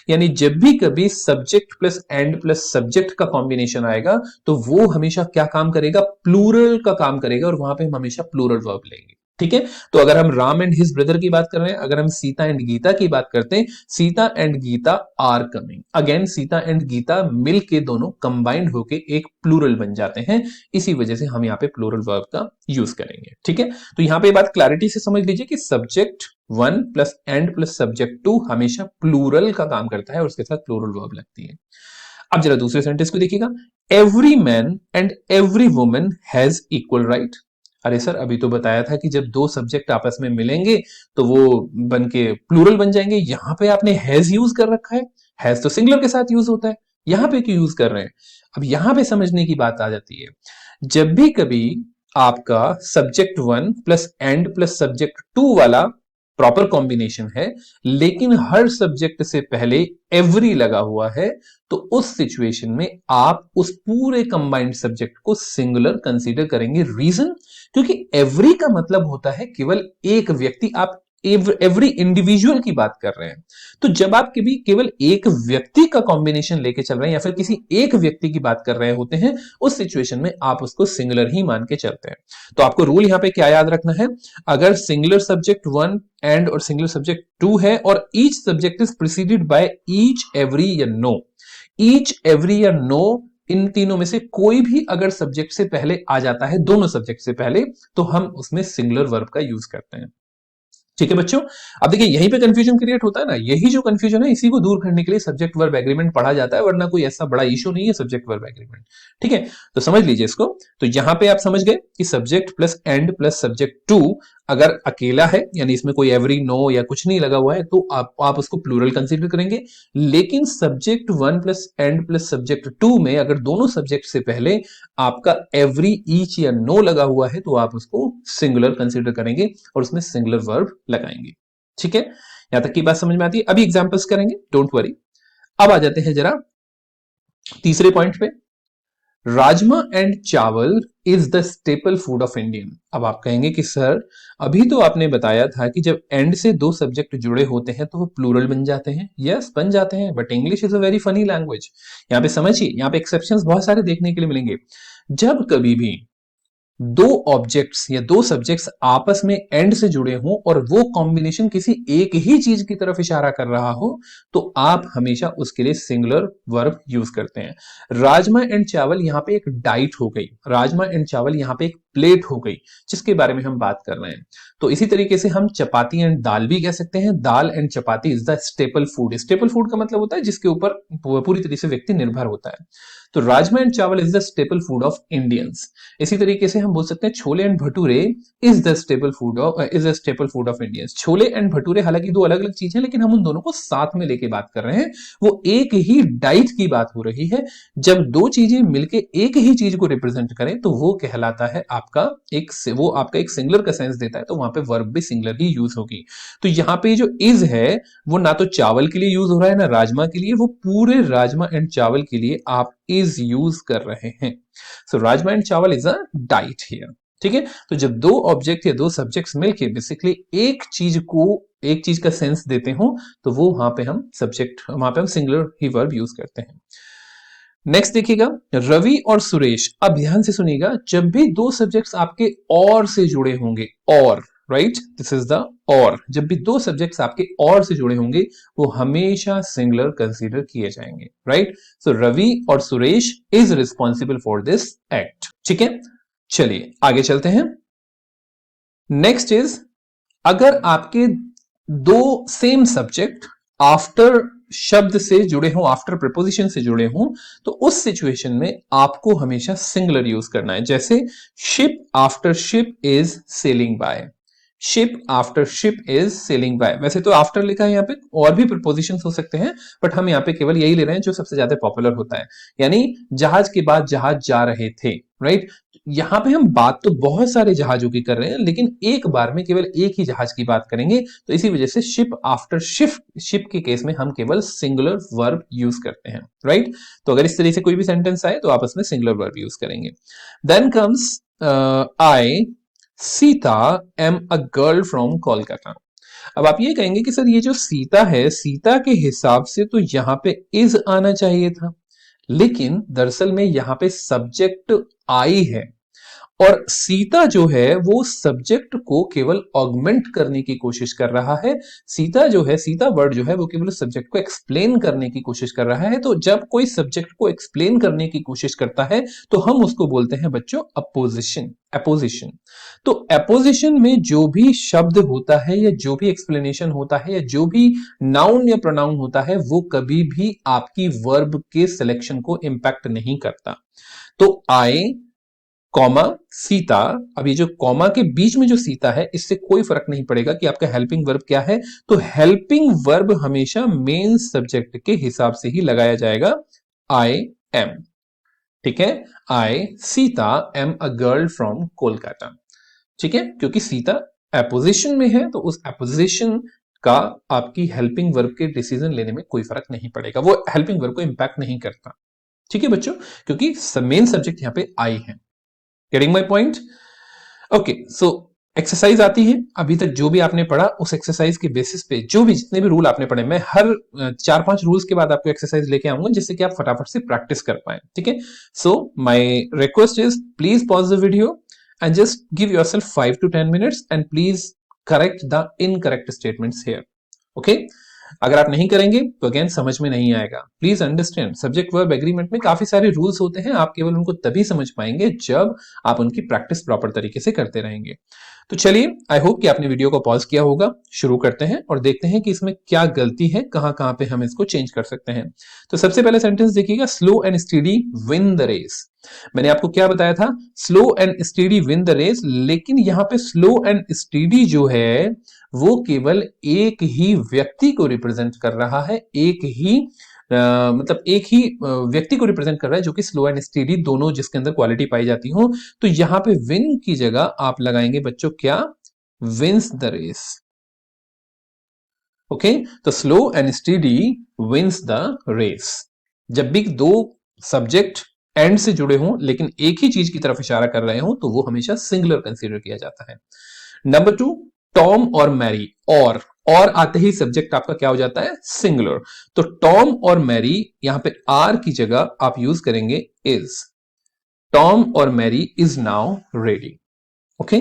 यानी जब भी कभी subject plus and plus subject का कॉम्बिनेशन आएगा तो वो हमेशा क्या काम करेगा? प्लूरल का काम करेगा, और वहां पे हम हमेशा प्लूरल वर्ब लेंगे, ठीक है? तो अगर हम राम एंड हिज ब्रदर की बात कर रहे हैं, अगर हम सीता एंड गीता की बात करते हैं, Sita and Gita are coming, again Sita and Gita मिल के दोनों कंबाइंड होके एक प्लूरल बन जाते हैं। इसी वजह से हम यहाँ पे प्लूरल वर्ब का यूज करेंगे, ठीक है? तो यहां पे बात क्लैरिटी से समझ लीजिए कि subject 1 plus and plus subject 2 हमेशा प्लूरल का काम करता है और उसके साथ प्लूरल वर्ब लगती है। अब जरा दूसरे सेंटेंस को देखिएगा, every man and every woman has equal right. अरे सर, अभी तो बताया था कि जब दो सब्जेक्ट आपस में मिलेंगे तो वो बन के प्लूरल बन जाएंगे। यहां पे आपने हैज यूज कर रखा है, हैज तो सिंगुलर के साथ यूज होता है, यहां पे क्यों यूज कर रहे हैं? अब यहां पे समझने की बात आ जाती है, जब भी कभी आपका subject 1 plus and plus subject 2 वाला प्रॉपर कॉम्बिनेशन है, लेकिन हर सब्जेक्ट से पहले एवरी लगा हुआ है, तो उस सिचुएशन में आप उस पूरे कंबाइंड सब्जेक्ट को सिंगुलर कंसीडर करेंगे। रीजन? क्योंकि एवरी का मतलब होता है केवल एक व्यक्ति, आप एवरी इंडिविजुअल की बात कर रहे हैं। तो जब आप कभी केवल एक व्यक्ति का कॉम्बिनेशन लेके चल रहे हैं या फिर किसी एक व्यक्ति की बात कर रहे होते हैं, उस सिचुएशन में आप उसको सिंगुलर ही मान के चलते हैं। तो आपको रूल यहां पे क्या याद रखना है? अगर सिंगुलर सब्जेक्ट 1 एंड और सिंगुलर सब्जेक्ट 2 है और each subject is preceded by each every या नो, ईच एवरी या नो, इन तीनों में से कोई भी अगर सब्जेक्ट से पहले आ जाता है, दोनों सब्जेक्ट से पहले, तो हम उसमें सिंगुलर वर्ब का यूज करते हैं, ठीक है बच्चों? अब देखिए यहीं पे कंफ्यूजन क्रिएट होता है ना, यही जो कंफ्यूजन है इसी को दूर करने के लिए सब्जेक्ट वर्ब एग्रीमेंट पढ़ा जाता है, वरना कोई ऐसा बड़ा इशू नहीं है सब्जेक्ट वर्ब एग्रीमेंट, ठीक है? तो समझ लीजिए इसको। तो यहां पे आप समझ गए कि subject plus and plus subject 2 अगर अकेला है, यानी इसमें कोई एवरी नो या कुछ नहीं लगा हुआ है, तो आप उसको प्लूरल कंसीडर करेंगे। लेकिन subject 1 plus and plus subject 2 में अगर दोनों सब्जेक्ट से पहले आपका एवरी, ईच या नो लगा हुआ है, तो आप उसको सिंगुलर कंसीडर करेंगे और उसमें सिंगुलर वर्ब लगाएंगे, ठीक है? यहां तक की बात समझ में आती है? अभी एग्जांपल्स करेंगे, डोंट वरी। अब आ जाते हैं जरा तीसरे पॉइंट पे, राजमा एंड चावल is the staple food of Indian. अब आप कहेंगे कि सर, अभी तो आपने बताया था कि जब एंड से दो सब्जेक्ट जुड़े होते हैं तो वो प्लूरल बन जाते हैं। यस, बन जाते हैं, but English is a very funny language. यहां पे समझिए, यहां पे एक्सेप्शंस बहुत सारे देखने के लिए मिलेंगे। जब कभी भी दो ऑब्जेक्ट्स या दो सब्जेक्ट्स आपस में एंड से जुड़े हों और वो कॉम्बिनेशन किसी एक ही चीज की तरफ इशारा कर रहा हो, तो आप hमेशा उसके लिए सिंगुलर वर्ब यूज करते हैं। राजमा एंड चावल यहां पे एक डाइट हो गई, राजमा एंड चावल यहां पे एक प्लेट हो गई, जिसके बारे में हम बात कर रहे हैं। तो इसी तरीके से हम चपाती एंड दाल भी कह सकते हैं। Dal and chapati is the staple food. Staple food का मतलब होता है जिसके ऊपर पूरी तरीके से व्यक्ति निर्भर होता है। तो राजमा एंड चावल is the staple food of Indians. इसी तरीके से हम बोल सकते हैं chole and bhature is the staple food of Indians. Chole and bhature हालांकि दो अलग अलग चीजें हैं, लेकिन हम उन दोनों को साथ में लेके बात कर रहे हैं। वो एक ही डाइट की बात हो रही है। जब दो चीजें मिलके एक ही चीज को रिप्रेजेंट करें तो वो कहलाता है आपका एक सिंगुलर का सेंस देता है, तो वहां पे वर्ब भी सिंगुलर ही यूज होगी। तो यहाँ पे जो इज है वो ना तो चावल के लिए यूज हो रहा है ना राजमा के लिए, वो पूरे राजमा एंड चावल के लिए आप इज यूज कर रहे हैं। सो राजमा एंड चावल इज अ डाइट हियर। ठीक है, तो जब दो ऑब्जेक्ट या दो सब्जेक्ट्स मिलके बेसिकली एक चीज का सेंस देते हो तो वो वहां पे हम सिंगुलर ही वर्ब यूज करते हैं। नेक्स्ट देखिएगा, रवि और सुरेश। अब ध्यान से सुनिएगा, जब भी दो सब्जेक्ट्स आपके और से जुड़े होंगे, और राइट, दिस इज द और, जब भी दो सब्जेक्ट्स आपके और से जुड़े होंगे वो हमेशा सिंगुलर कंसीडर किए जाएंगे, राइट। सो रवि और Suresh is responsible for this act. ठीक है, चलिए आगे चलते हैं। नेक्स्ट इज, अगर आपके दो सेम सब्जेक्ट आफ्टर शब्द से जुड़े हों, आफ्टर प्रपोजिशन से जुड़े हों, तो उस सिचुएशन में आपको हमेशा सिंगुलर यूज करना है। जैसे ship after ship is sailing by, ship after ship is sailing by. वैसे तो आफ्टर लिखा है यहाँ पे, और भी प्रपोजिशंस हो सकते हैं, बट हम यहाँ पे केवल यही ले रहे हैं जो सबसे ज्यादा पॉपुलर होता है, यानी जहाज के बाद जहाज जा रहे थे, राइट। यहां पे हम बात तो बहुत सारे जहाजों की कर रहे हैं, लेकिन एक बार में केवल एक ही जहाज की बात करेंगे, तो इसी वजह से शिप आफ्टर शिप के केस में हम केवल सिंगुलर वर्ब यूज करते हैं, राइट। तो अगर इस तरह से कोई भी सेंटेंस आए तो आप उसमें सिंगुलर वर्ब यूज करेंगे। Then comes I Sita am a girl from Kolkata. अब आप ये कहेंगे कि सर ये जो सीता है, सीता के हिसाब से तो यहां पे इज आना चाहिए था, लेकिन दरअसल में यहां पे सब्जेक्ट आई है, और सीता जो है वो सब्जेक्ट को केवल ऑगमेंट करने की कोशिश कर रहा है। सीता वर्ड जो है वो केवल सब्जेक्ट को एक्सप्लेन करने की कोशिश कर रहा है। तो जब कोई सब्जेक्ट को एक्सप्लेन करने की कोशिश करता है तो हम उसको बोलते हैं बच्चों अपोजिशन। तो अपोजिशन में जो भी शब्द होता है या जो भी एक्सप्लेनेशन होता है या जो भी नाउन या प्रोनाउन होता है वो कभी भी आपकी वर्ब के सिलेक्शन को इंपैक्ट नहीं करता। तो आई कॉमा सीता, अब ये जो कॉमा के बीच में जो सीता है इससे कोई फर्क नहीं पड़ेगा कि आपका हेल्पिंग वर्ब क्या है। तो हेल्पिंग वर्ब हमेशा मेन सब्जेक्ट के हिसाब से ही लगाया जाएगा, आई एम। ठीक है, I Sita am a girl from Kolkata. ठीक है, क्योंकि सीता एपोजिशन में है तो उस एपोजिशन का आपकी हेल्पिंग वर्ब के डिसीजन लेने में कोई फर्क नहीं पड़ेगा, वो हेल्पिंग वर्ब को इंपैक्ट नहीं करता। ठीक है बच्चों, क्योंकि मेन सब्जेक्ट यहां पे आई है। Getting my point? Okay, so exercise आती है। अभी तक जो भी आपने पढ़ा उस एक्सरसाइज के बेसिस पे जितने भी रूल आपने पढ़े, मैं हर 4-5 रूल्स के बाद आपको एक्सरसाइज लेके आऊंगा जिससे कि आप फटाफट से प्रैक्टिस कर पाए। ठीक है, so my request is please pause the video and just give yourself 5 to 10 minutes and please correct the incorrect statements here. Okay? अगर आप नहीं करेंगे तो अगेन समझ में नहीं आएगा। Please understand, subject verb agreement में काफी सारे रूल्स होते हैं, आप केवल उनको तभी समझ पाएंगे जब आप उनकी प्रैक्टिस प्रॉपर तरीके से करते रहेंगे। तो चलिए, आई होप कि आपने वीडियो को पॉज किया होगा। शुरू करते हैं और देखते हैं कि इसमें क्या गलती है, कहां पे हम इसको चेंज कर सकते हैं। तो सबसे पहले सेंटेंस देखिएगा, slow and steady win the race. मैंने आपको क्या बताया था, slow and steady win the race, लेकिन यहां पे स्लो एंड स्टेडी जो है वो केवल एक ही व्यक्ति को रिप्रेजेंट कर रहा है, एक ही व्यक्ति को रिप्रेजेंट कर रहा है जो कि स्लो एंड स्टेडी दोनों जिसके अंदर क्वालिटी पाई जाती हो। तो यहां पे विन की जगह आप लगाएंगे बच्चों क्या, विंस द रेस। ओके, तो slow and steady wins the race. जब भी दो सब्जेक्ट एंड से जुड़े हों लेकिन एक ही चीज की तरफ इशारा कर रहे हो तो वो हमेशा सिंगुलर कंसीडर किया जाता है। नंबर 2, टॉम और मैरी, और आते ही सब्जेक्ट आपका क्या हो जाता है, सिंगुलर। तो टॉम और मैरी, यहां पे आर की जगह आप यूज करेंगे इज। टॉम और Mary is now ready. Okay,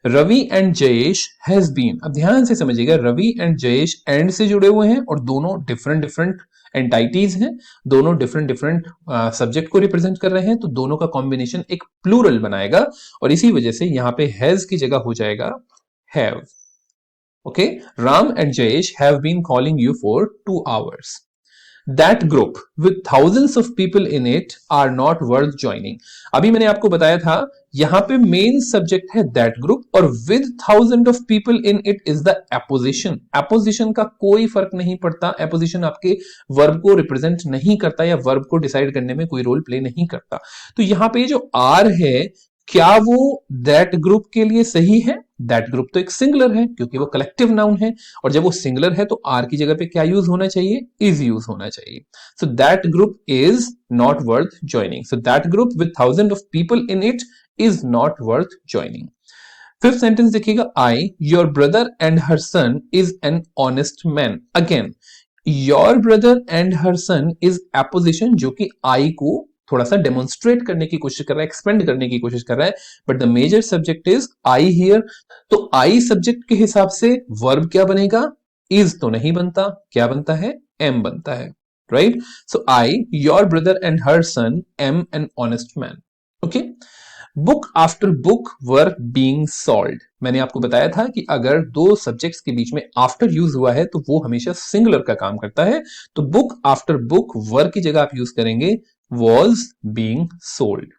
Ravi and Jayesh has been. अब ध्यान से समझिएगा, रवि एंड जयेश एंड से जुड़े हुए हैं और दोनों डिफरेंट एंटाइटीज हैं, दोनों डिफरेंट डिफरेंट सब्जेक्ट को रिप्रेजेंट कर रहे हैं, तो दोनों का कॉम्बिनेशन एक प्लूरल बनाएगा और इसी वजह से यहां पे हैज की जगह हो जाएगा have. Okay, Ram and Jayesh have been calling you for 2 hours. That group with thousands of people in it are not worth joining. अभी मैंने आपको बताया था यहां पे मेन सब्जेक्ट है that group और with thousand of people in it is the apposition. apposition का कोई फर्क नहीं पड़ता, apposition आपके वर्ब को रिप्रेजेंट नहीं करता या वर्ब को डिसाइड करने में कोई रोल प्ले नहीं करता। तो यहां पे जो आर है क्या वो दैट ग्रुप के लिए सही है? दैट ग्रुप तो एक सिंगुलर है क्योंकि वो कलेक्टिव नाउन है और जब वो सिंगुलर है तो आर की जगह पे क्या यूज होना चाहिए? इज यूज होना चाहिए। So that group is not worth joining. So that group with thousand of people in it is not worth joining. Fifth sentence देखिएगा, I your brother and her son is an honest man. Again your brother and her son is apposition जो कि आई को थोड़ा सा demonstrate करने की कोशिश कर रहा है, एक्सपेंड करने की कोशिश कर रहा है, but the major subject is I here. तो आई सब्जेक्ट के हिसाब से वर्ब क्या बनेगा? इज तो नहीं बनता, क्या बनता है? एम बनता है, right? So I your brother and her son am an honest man. Okay, book after book were being solved. मैंने आपको बताया था कि अगर दो सब्जेक्ट्स के बीच में आफ्टर यूज हुआ है तो वो हमेशा सिंगुलर का काम करता है। तो बुक आफ्टर बुक वर की जगह आप यूज करेंगे was being sold.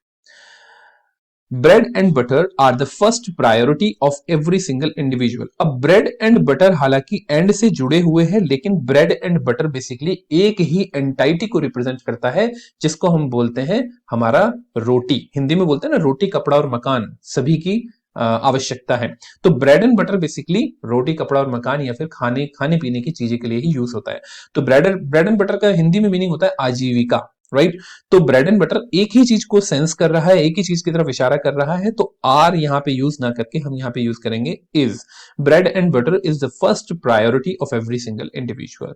Bread and butter are the first priority of every single individual. अब bread and butter हालांकि end से जुड़े हुए हैं लेकिन bread and butter बेसिकली एक ही एंटाइटी को रिप्रेजेंट करता है जिसको हम बोलते हैं हमारा रोटी। हिंदी में बोलते हैं ना रोटी कपड़ा और मकान सभी की आवश्यकता है। तो ब्रेड एंड बटर बेसिकली रोटी कपड़ा और मकान या फिर खाने पीने की चीजें के लिए ही यूज होता है। तो ब्रेड एंड बटर का हिंदी में मीनिंग होता है आजीविका, राइट? तो ब्रेड एंड बटर एक ही चीज को सेंस कर रहा है, एक ही चीज की तरफ इशारा कर रहा है, तो आर यहां पे यूज ना करके हम यहां पे यूज करेंगे is. Bread and butter is the first priority of every single individual.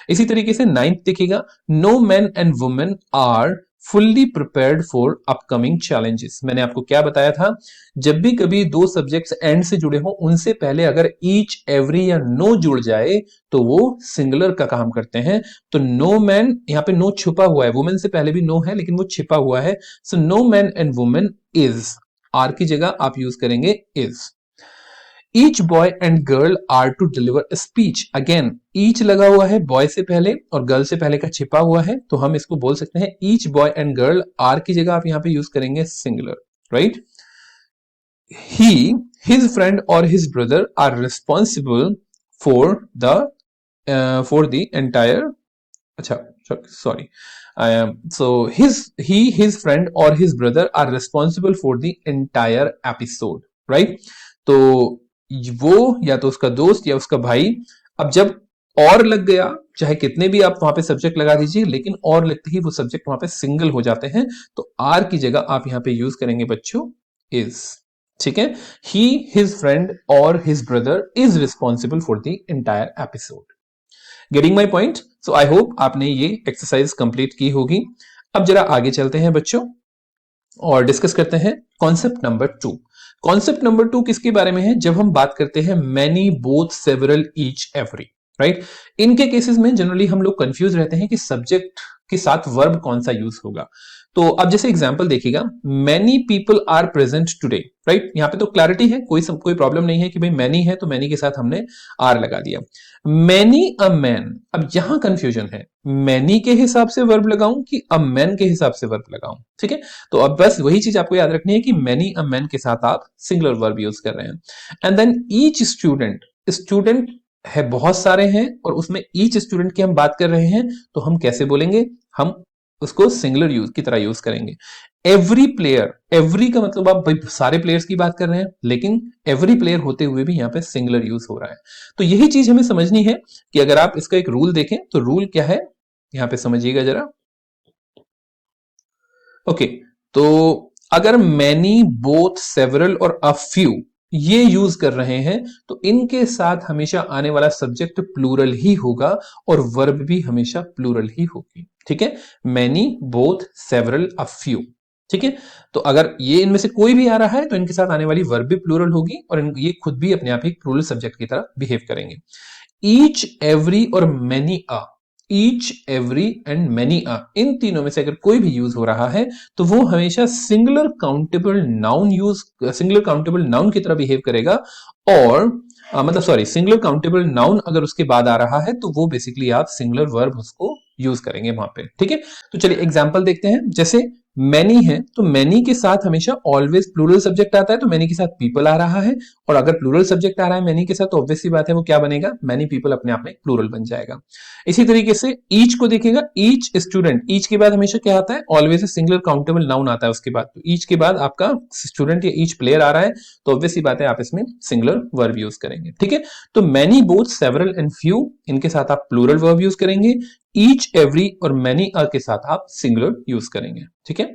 इसी तरीके से 9th देखिएगा, no man and women are fully prepared for upcoming challenges. मैंने आपको क्या बताया था, जब भी कभी दो सब्जेक्ट्स एंड से जुड़े हो उनसे पहले अगर ईच एवरी या नो जुड़ जाए तो वो सिंगुलर का काम करते हैं। तो नो मैन, यहां पे नो छुपा हुआ है, वुमेन से पहले भी नो है लेकिन वो छिपा हुआ है। So no man and women is, are की जगह आप यूज करेंगे is. Each boy and girl are to deliver a speech. Again, each लगा हुआ है बॉय से पहले और गर्ल से पहले का छिपा हुआ है, तो हम इसको बोल सकते हैं each boy and girl। Are की जगह आप यहां पे यूज करेंगे singular, right? He, his friend or his brother are responsible for the entire, अच्छा sorry, so his friend or his brother are responsible for the entire episode, right? तो वो या तो उसका दोस्त या उसका भाई, अब जब और लग गया चाहे कितने भी आप वहां पे सब्जेक्ट लगा दीजिए लेकिन और लगते ही वो सब्जेक्ट वहां पे सिंगल हो जाते हैं, तो आर की जगह आप यहां पे यूज करेंगे बच्चों इज, ठीक है? ही, हिज फ्रेंड और his brother is responsible for the entire episode. Getting my point? So I hope आपने ये एक्सरसाइज कंप्लीट की होगी। अब जरा आगे चलते हैं बच्चों और डिस्कस करते हैं कॉन्सेप्ट नंबर 2। कॉन्सेप्ट नंबर 2 किसके बारे में है? जब हम बात करते हैं many, both, several, each, every, right? इनके केसेस में जनरली हम लोग कंफ्यूज रहते हैं कि सब्जेक्ट के साथ वर्ब कौन सा यूज होगा। तो अब जैसे एग्जांपल देखिएगा, many people are present today, right? यहां पे तो क्लैरिटी है, कोई प्रॉब्लम नहीं है कि भाई मैनी है तो मैनी के साथ हमने आर लगा दिया। मैनी अ मैन, अब यहां कंफ्यूजन है, मैनी के हिसाब से वर्ब लगाऊं कि अ मैन के हिसाब से वर्ब लगाऊं, ठीक है? तो अब बस वही चीज आपको याद रखनी है कि मैनी अ मैन के साथ आप सिंगुलर वर्ब यूज कर रहे हैं। And then each student, student है बहुत सारे हैं और उसमें ईच स्टूडेंट की हम बात कर रहे हैं, तो हम कैसे बोलेंगे? हम उसको सिंगुलर यूज की तरह यूज करेंगे। एवरी प्लेयर, एवरी का मतलब आप भाई सारे प्लेयर्स की बात कर रहे हैं लेकिन एवरी प्लेयर होते हुए भी यहां पे सिंगुलर यूज हो रहा है। तो यही चीज हमें समझनी है कि अगर आप इसका एक रूल देखें तो रूल क्या है, यहां पे समझिएगा जरा। ओके, तो अगर मैनी, बोथ, सेवरल और अ फ्यू ये यूज कर रहे हैं तो इनके साथ हमेशा आने वाला सब्जेक्ट प्लूरल ही होगा और वर्ब भी हमेशा प्लूरल ही होगी, ठीक है? Many, both, several, a few, ठीक है? तो अगर ये इनमें से कोई भी आ रहा है तो इनके साथ आने वाली वर्ब भी प्लूरल होगी और ये खुद भी अपने आप ही प्लूरल सब्जेक्ट की तरह बिहेव करेंगे। ईच, एवरी और many a, each, every and many a, इन तीनों में से अगर कोई भी यूज हो रहा है तो वो हमेशा सिंगुलर काउंटेबल नाउन की तरह बिहेव करेगा। और मतलब सॉरी, सिंगुलर काउंटेबल नाउन अगर उसके बाद आ रहा है तो वो बेसिकली आप सिंगुलर वर्ब उसको यूज करेंगे वहां पे। ठीक है, तो चलिए एग्जांपल देखते हैं। जैसे मैनी है तो मैनी के साथ हमेशा ऑलवेज प्लूरल सब्जेक्ट आता है, तो मैनी के साथ पीपल आ रहा है। और अगर प्लूरल सब्जेक्ट आ रहा है मैनी के साथ तो ऑब्वियस सी बात है वो क्या बनेगा, मैनी पीपल अपने आप में प्लूरल बन जाएगा। इसी तरीके से ईच को देखिएगा, ईच स्टूडेंट, ईच के बाद हमेशा क्या आता है, ऑलवेज सिंगुलर काउंटेबल नाउन आता है उसके बाद। तो ईच के बाद आपका स्टूडेंट या ईच प्लेयर आ रहा है तो ऑब्वियस सी बात है आप इसमें सिंगुलर वर्ब यूज करेंगे। ठीक है, तो many, both, several and few, इनके साथ आप प्लूरल वर्ब यूज करेंगे। ईच, एवरी और मैनी अ के साथ आप सिंगुलर यूज करेंगे। ठीक है,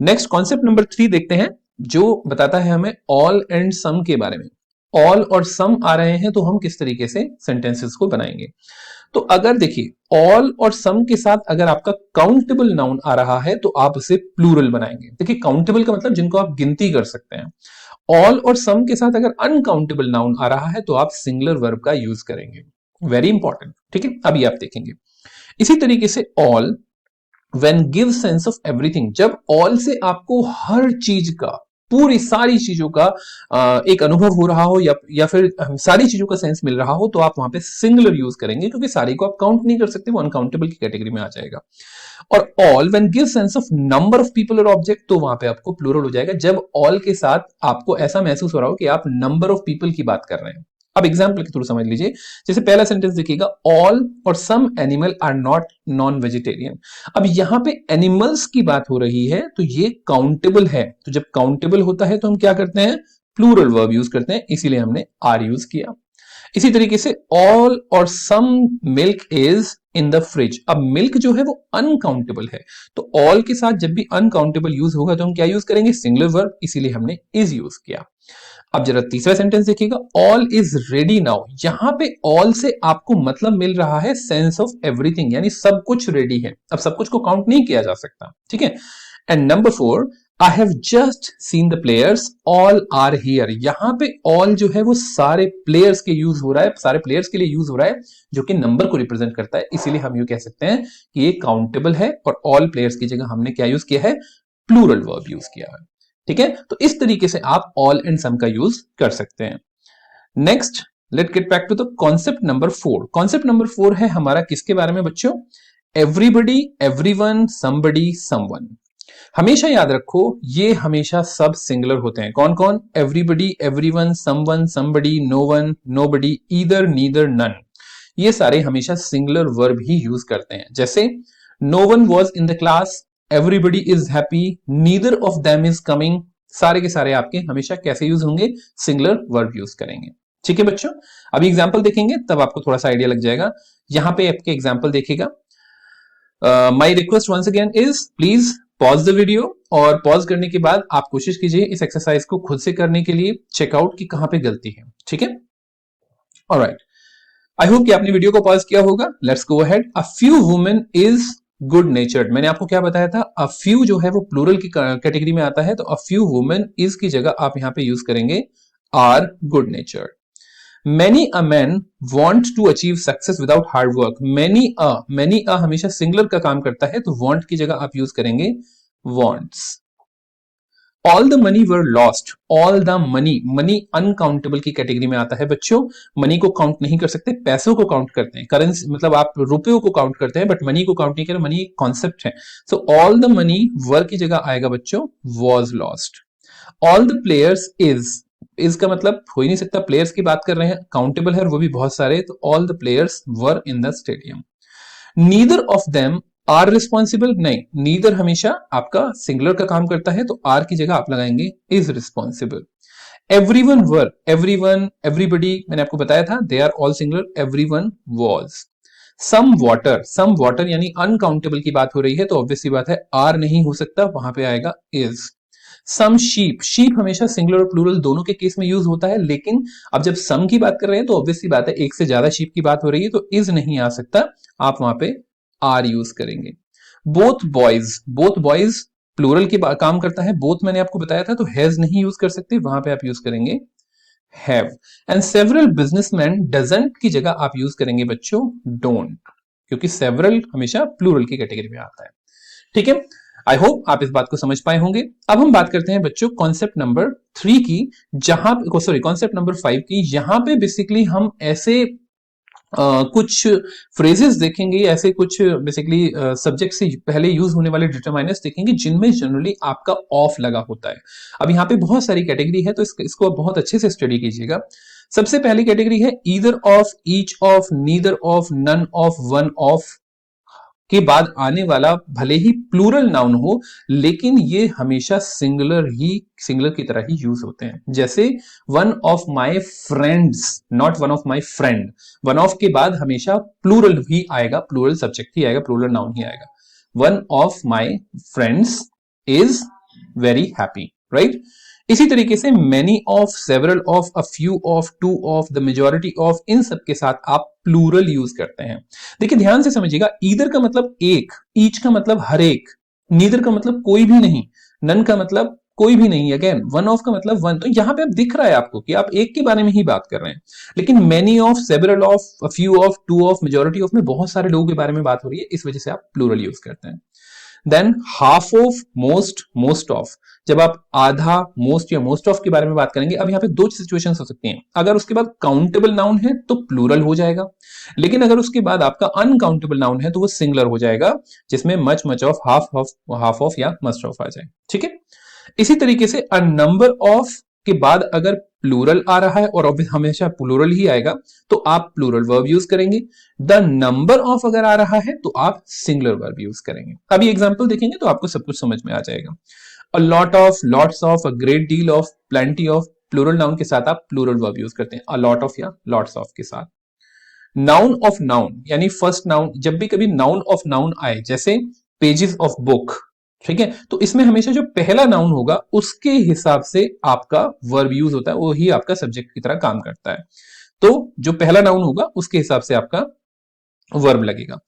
नेक्स्ट कॉन्सेप्ट नंबर 3 देखते हैं, जो बताता है हमें ऑल एंड सम के बारे में। ऑल और सम आ रहे हैं तो हम किस तरीके से सेंटेंसेस को बनाएंगे। तो अगर देखिए ऑल और सम के साथ अगर आपका काउंटेबल नाउन आ रहा है तो आप उसे प्लूरल बनाएंगे। देखिए काउंटेबल का मतलब जिनको आप गिनती कर सकते हैं। ऑल और सम के साथ अगर अनकाउंटेबल नाउन आ रहा है तो आप सिंगुलर वर्ब का यूज करेंगे। Very important. ठीक है, अभी आप देखेंगे। इसी तरीके से all when give sense of everything, जब all से आपको हर चीज का, पूरी सारी चीजों का एक अनुभव हो रहा हो या फिर सारी चीजों का सेंस मिल रहा हो तो आप वहां पे सिंगुलर यूज करेंगे, क्योंकि सारी को आप काउंट नहीं कर सकते, वो अनकाउंटेबल की कैटेगरी में आ जाएगा। और all when give sense of number of people और ऑब्जेक्ट तो वहां पे आपको प्लूरल हो जाएगा, जब ऑल के साथ आपको ऐसा महसूस हो रहा हो कि आप नंबर ऑफ पीपल की बात कर रहे हैं। अब एग्जाम्पल के थ्रू समझ लीजिए। जैसे पहला सेंटेंस देखिएगा, ऑल और some animal are not non vegetarian. अब यहां पे एनिमल्स की बात हो रही है तो ये काउंटेबल है, तो जब काउंटेबल होता है तो हम क्या करते हैं, प्लूरल वर्ब यूज करते हैं, इसीलिए हमने आर यूज किया। इसी तरीके से ऑल और some milk is in the fridge. अब मिल्क जो है वो अनकाउंटेबल है, तो ऑल के साथ जब भी अनकाउंटेबल यूज होगा तो हम क्या यूज करेंगे, सिंगुलर वर्ब, इसीलिए हमने इज यूज किया। अब जरा तीसरा सेंटेंस देखिएगा, ऑल इज रेडी नाउ। यहां पे ऑल से आपको मतलब मिल रहा है सेंस ऑफ एवरीथिंग, यानी सब कुछ रेडी है। अब सब कुछ को काउंट नहीं किया जा सकता। ठीक है, and number 4, I have just seen the players, all are here. यहां पे ऑल जो है वो सारे प्लेयर्स के यूज हो रहा है, सारे प्लेयर्स के लिए यूज हो रहा है, जो कि नंबर को रिप्रेजेंट करता है, इसीलिए हम यू कह सकते हैं कि ये काउंटेबल है। और ऑल प्लेयर्स की जगह हमने क्या यूज किया है, प्लूरल वर्ब यूज किया है। ठीक है, तो इस तरीके से आप ऑल एंड सम का यूज कर सकते हैं। Next let get back to the concept number 4। Concept number 4 है हमारा किसके बारे में बच्चों, एवरीबडी, एवरीवन, समबडी, समवन। हमेशा याद रखो ये हमेशा सब सिंगुलर होते हैं। कौन कौन, everybody, everyone, someone, somebody, no one, nobody, either, neither, none, ये सारे हमेशा सिंगुलर वर्ब ही यूज करते हैं। जैसे no one was in the class, everybody is happy, neither of them is coming, सारे के सारे आपके हमेशा कैसे यूज होंगे, सिंगुलर वर्ब यूज करेंगे। ठीक है बच्चों, अभी एग्जाम्पल देखेंगे तब आपको थोड़ा सा आइडिया लग जाएगा। यहां पे आपके एग्जाम्पल देखिएगा। My request once again is please pause the video, और पॉज करने के बाद आप कोशिश कीजिए इस एक्सरसाइज को खुद से करने के लिए चेकआउट की कहां पे गलती है। ठीक है, ऑलराइट, आई होप कि आपने वीडियो को पॉज किया होगा। Let's go ahead. A few women is good नेचर्ड। मैंने आपको क्या बताया था, अ फ्यू जो है वो प्लूरल की कैटेगरी में आता है, तो अ फ्यू वुमेन इज की जगह आप यहां पे यूज करेंगे are good natured. Many a man want to achieve success without hard work. Many a हमेशा सिंगुलर का काम करता है, तो वांट की जगह आप यूज करेंगे wants. All the money were lost. All the money, money uncountable की कैटेगरी में आता है बच्चों। मनी को काउंट नहीं कर सकते, पैसों को काउंट करते हैं, करेंसी मतलब आप रुपयों को काउंट करते हैं, बट मनी को काउंट नहीं करें, मनी एक कॉन्सेप्ट है। सो ऑल द मनी वर की जगह आएगा बच्चों was lost. All the players is का मतलब हो ही नहीं सकता, प्लेयर्स की बात कर रहे हैं, काउंटेबल है और वो भी बहुत सारे, तो all the players were in the stadium. Neither of them are responsible, नहीं, नीदर हमेशा आपका सिंगुलर का काम करता है, तो आर की जगह आप लगाएंगे is responsible. Everyone were, everyone, everybody मैंने आपको बताया था they are all singular, everyone was. Some water यानी अनकाउंटेबल की बात हो रही है, तो ऑब्वियस सी बात है आर नहीं हो सकता, वहां पे आएगा इज। सम शीप, शीप हमेशा सिंगुलर और प्लूरल दोनों के केस में यूज होता है, लेकिन अब जब सम की बात कर रहे हैं तो ऑब्वियस सी बात है एक से ज्यादा शीप की बात हो रही है, तो इज नहीं आ सकता, आप वहां पे आर यूज करेंगे। बोथ बॉयज प्लूरल की काम करता है, बोथ मैंने आपको बताया था, तो हैज नहीं यूज कर सकते, वहां पे आप यूज करेंगे have. And several businessman, doesn't की जगह आप यूज करेंगे बच्चों डोंट। क्योंकि सेवरल हमेशा प्लूरल की कैटेगरी में आता है। ठीक है, आई होप आप इस बात को समझ पाए होंगे। अब हम बात करते हैं बच्चों कॉन्सेप्ट नंबर 3 की, जहां सॉरी कॉन्सेप्ट नंबर 5 की। यहां पे बेसिकली हम ऐसे कुछ फ्रेजेस देखेंगे, ऐसे कुछ बेसिकली सब्जेक्ट से पहले यूज होने वाले डिटरमाइनर्स देखेंगे जिनमें जनरली आपका ऑफ लगा होता है। अब यहाँ पे बहुत सारी कैटेगरी है, तो इसको आप बहुत अच्छे से स्टडी कीजिएगा। सबसे पहली कैटेगरी है either of, each of, neither of, none of, one of के बाद आने वाला भले ही प्लूरल नाउन हो, लेकिन ये हमेशा सिंगुलर की तरह ही यूज होते हैं। जैसे one of my friends, not one of my friend. One of के बाद हमेशा प्लूरल ही आएगा, प्लूरल सब्जेक्ट ही आएगा, प्लूरल नाउन ही आएगा। One of my friends is very happy, right. इसी तरीके से many of, several of, a few of, two of, the majority of, इन सब के साथ आप प्लूरल यूज करते हैं। देखिए ध्यान से समझिएगा, ईदर का मतलब एक, ईच का मतलब हर एक, नीदर का मतलब कोई भी नहीं, नन का मतलब कोई भी नहीं, अगेन वन ऑफ का मतलब वन। तो यहां पे अब दिख रहा है आपको कि आप एक के बारे में ही बात कर रहे हैं, लेकिन many of, several of, a few of, two of, majority of में बहुत सारे लोगों के बारे में बात हो रही है, इस वजह से आप प्लूरल यूज करते हैं। Than half of, most, most of, जब आप आधा, मोस्ट या मोस्ट ऑफ के बारे में बात करेंगे। अब यहाँ पे दो सिचुएशंस हो सकती हैं। अगर उसके बाद काउंटेबल नाउन है तो प्लूरल हो जाएगा, लेकिन अगर उसके बाद आपका अनकाउंटेबल नाउन है तो वो सिंगुलर हो जाएगा, जिसमें much, much of, half of या मस्ट ऑफ आ जाए। ठीक है, इसी तरीके से अ नंबर ऑफ के बाद अगर प्लूरल आ रहा है, और हमेशा प्लूरल ही आएगा, तो आप प्लूरल वर्ब यूज करेंगे। द नंबर ऑफ अगर आ रहा है तो आप सिंगुलर वर्ब यूज करेंगे। अभी एग्जांपल देखेंगे तो आपको सब कुछ समझ में आ जाएगा। A lot of, lots of, a great deal of, plenty of, plural noun के साथ आप प्लूरल वर्ब यूज करते हैं, अ लॉट ऑफ या लॉट्स ऑफ के साथ। नाउन ऑफ नाउन यानी फर्स्ट नाउन, जब भी कभी नाउन ऑफ नाउन आए, जैसे पेजेस ऑफ बुक, ठीक है, तो इसमें हमेशा जो पहला नाउन होगा उसके हिसाब से आपका वर्ब यूज होता है, वो ही आपका सब्जेक्ट की तरह काम करता है। तो जो पहला नाउन होगा उसके हिसाब से आपका वर्ब लगेगा।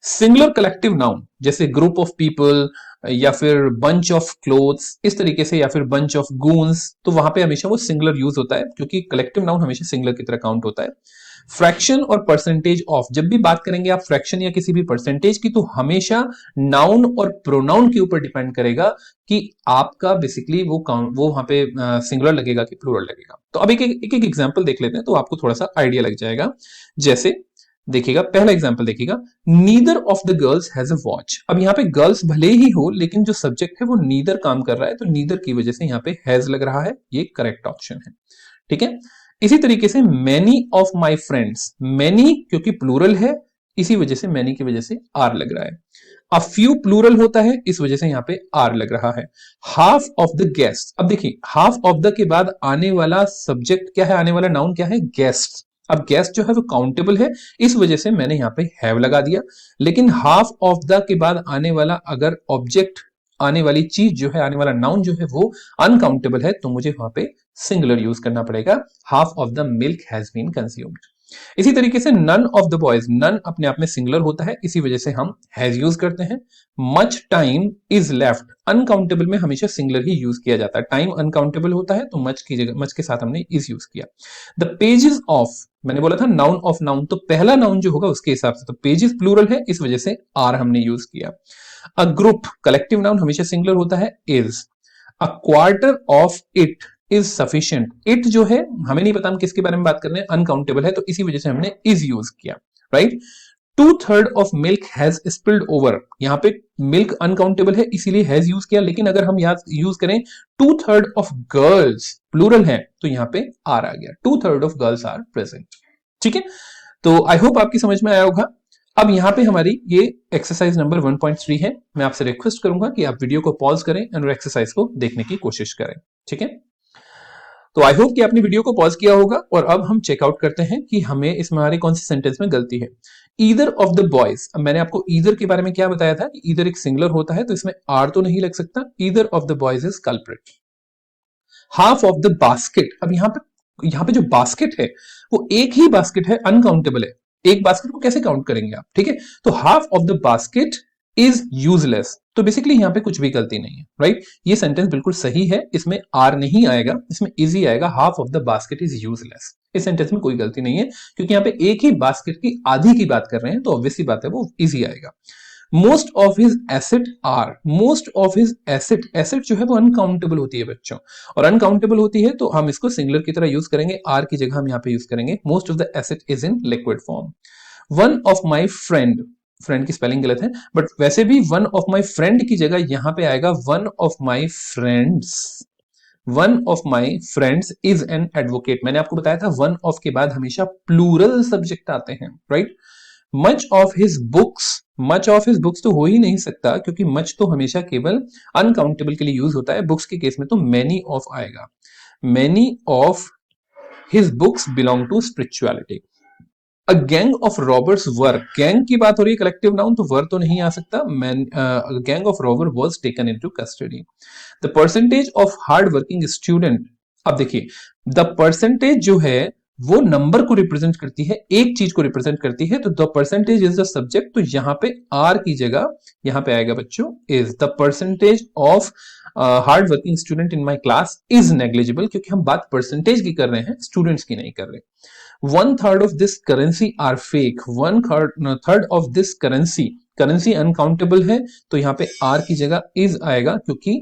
सिंगुलर कलेक्टिव नाउन जैसे ग्रुप ऑफ पीपल या फिर बंच ऑफ क्लोथ्स, इस तरीके से, या फिर बंच ऑफ गून्स, तो वहां पे हमेशा वो सिंगुलर यूज होता है, क्योंकि कलेक्टिव नाउन हमेशा सिंगुलर की तरह काउंट होता है। फ्रैक्शन और परसेंटेज ऑफ, जब भी बात करेंगे आप फ्रैक्शन या किसी भी परसेंटेज की, तो हमेशा नाउन और प्रोनाउन के ऊपर डिपेंड करेगा कि आपका बेसिकली वो वहां पे सिंगुलर लगेगा कि प्लूरल लगेगा। तो अब एक एग्जांपल देख लेते हैं तो आपको थोड़ा सा आइडिया लग जाएगा। जैसे देखिएगा, पहला एग्जांपल देखिएगा, neither of the girls has a watch. अब यहाँ पे गर्ल्स भले ही हो, लेकिन जो सब्जेक्ट है वो नीदर काम कर रहा है, तो नीदर की वजह से यहाँ पे हैज लग रहा है, ये करेक्ट ऑप्शन है। ठीक है, इसी तरीके से many of my friends, many क्योंकि प्लूरल है, इसी वजह से मैनी की वजह से आर लग रहा है। अ फ्यू प्लूरल होता है, इस वजह से यहाँ पे आर लग रहा है। हाफ ऑफ द गेस्ट, अब देखिए हाफ ऑफ द के बाद आने वाला सब्जेक्ट क्या है, आने वाला नाउन क्या है, गेस्ट। अब गेस्ट जो है वो काउंटेबल है, इस वजह से मैंने यहाँ पे हैव लगा दिया। लेकिन हाफ ऑफ द के बाद आने वाला अगर ऑब्जेक्ट, आने वाली चीज जो है, आने वाला नाउन जो है वो अनकाउंटेबल है, तो मुझे वहां पे सिंगुलर यूज करना पड़ेगा, half of the milk has been consumed. इसी तरीके से none of the boys, none अपने आप में सिंगुलर होता है, इसी वजह से हम हैज यूज करते हैं। Much time is left, uncountable में हमेशा सिंगुलर ही यूज किया जाता है, टाइम अनकाउंटेबल होता है तो मच की जगह, मच के साथ हमने इज यूज किया। द पेजेस ऑफ, मैंने बोला था नाउन ऑफ नाउन, तो पहला नाउन जो होगा उसके हिसाब से, तो पेजेस प्लूरल है, इस वजह से आर हमने यूज किया। अ ग्रुप, कलेक्टिव नाउन हमेशा सिंगुलर होता है, is. A quarter of it is sufficient, it जो है हमें नहीं पता हम किसके बारे में बात कर रहे हैं, अनकाउंटेबल है, तो इसी वजह से हमने इज यूज किया, right. 2/3 of milk has spilled over, यहां पे मिल्क अनकाउंटेबल है इसीलिए हैज यूज किया, लेकिन अगर हम याद यूज करें 2/3 ऑफ गर्ल्स प्लूरल है, तो यहां पे आर आ गया, 2/3 ऑफ गर्ल्स आर प्रेजेंट। ठीक है, तो आई होप आपकी समझ में आया होगा। अब यहां पे हमारी ये एक्सरसाइज नंबर 1.3 है। मैं आपसे रिक्वेस्ट करूंगा कि आप वीडियो को पॉज करें और एक्सरसाइज को देखने की कोशिश करें। ठीक है, तो आई होप कि आपने वीडियो को पॉज किया होगा, और अब हम चेकआउट करते हैं कि हमें इसमें हमारे कौन से सेंटेंस में गलती है। ईदर ऑफ द बॉयज, अब मैंने आपको ईदर के बारे में क्या बताया था कि ईदर एक सिंगुलर होता है, तो इसमें आर तो नहीं लग सकता, either of the boys is culprit. Half of the basket, अब यहाँ पे जो बास्केट है वो एक ही बास्केट है, अनकाउंटेबल है, एक बास्केट को कैसे काउंट करेंगे आप, ठीक है, तो half of the basket is useless, तो बेसिकली यहाँ पे कुछ भी गलती नहीं है, राइट? ये सेंटेंस बिल्कुल सही है, इसमें आर नहीं आएगा, इसमें इजी आएगा, half of the basket is useless. इस सेंटेंस में कोई गलती नहीं है, क्योंकि यहाँ पे एक ही बास्केट की आधी की बात कर रहे हैं, तो ऑब्वियसली बात है वो इजी आएगा। Most of his asset are, most of his asset, asset जो है वो अनकाउंटेबल होती है बच्चों, और अनकाउंटेबल होती है तो हम इसको सिंगुलर की तरह यूज करेंगे, आर की जगह हम यहाँ पे यूज करेंगे most of the asset is in liquid form. One of my friend, friend की स्पेलिंग गलत है, बट वैसे भी वन ऑफ माई फ्रेंड की जगह यहां पे आएगा one of my friends. One of my friends is an advocate. मैंने आपको बताया था वन ऑफ के बाद हमेशा प्लूरल सब्जेक्ट आते हैं, right? Much of his books, much of his books तो हो ही नहीं सकता, क्योंकि मच तो हमेशा केवल अनकाउंटेबल के लिए यूज होता है, बुक्स के केस में तो मैनी ऑफ आएगा। Many of his books belong to spirituality. A gang of robbers were, gang की बात हो रही है, कलेक्टिव नाउन, तो वर तो नहीं आ सकता। Gang of robber was taken into custody. The percentage of hard working student, अब देखिए द परसेंटेज जो है वो नंबर को रिप्रेजेंट करती है, एक चीज को रिप्रेजेंट करती है, तो the percentage is the subject, तो यहां पे आर की जगह यहां पे आएगा बच्चों is. The percentage of hard working student in my class is negligible, क्योंकि हम बात परसेंटेज की कर रहे हैं, स्टूडेंट्स की नहीं कर रहे। One third of this currency are fake, one third of this currency, currency uncountable है, तो यहां पे आर की जगह इज आएगा, क्योंकि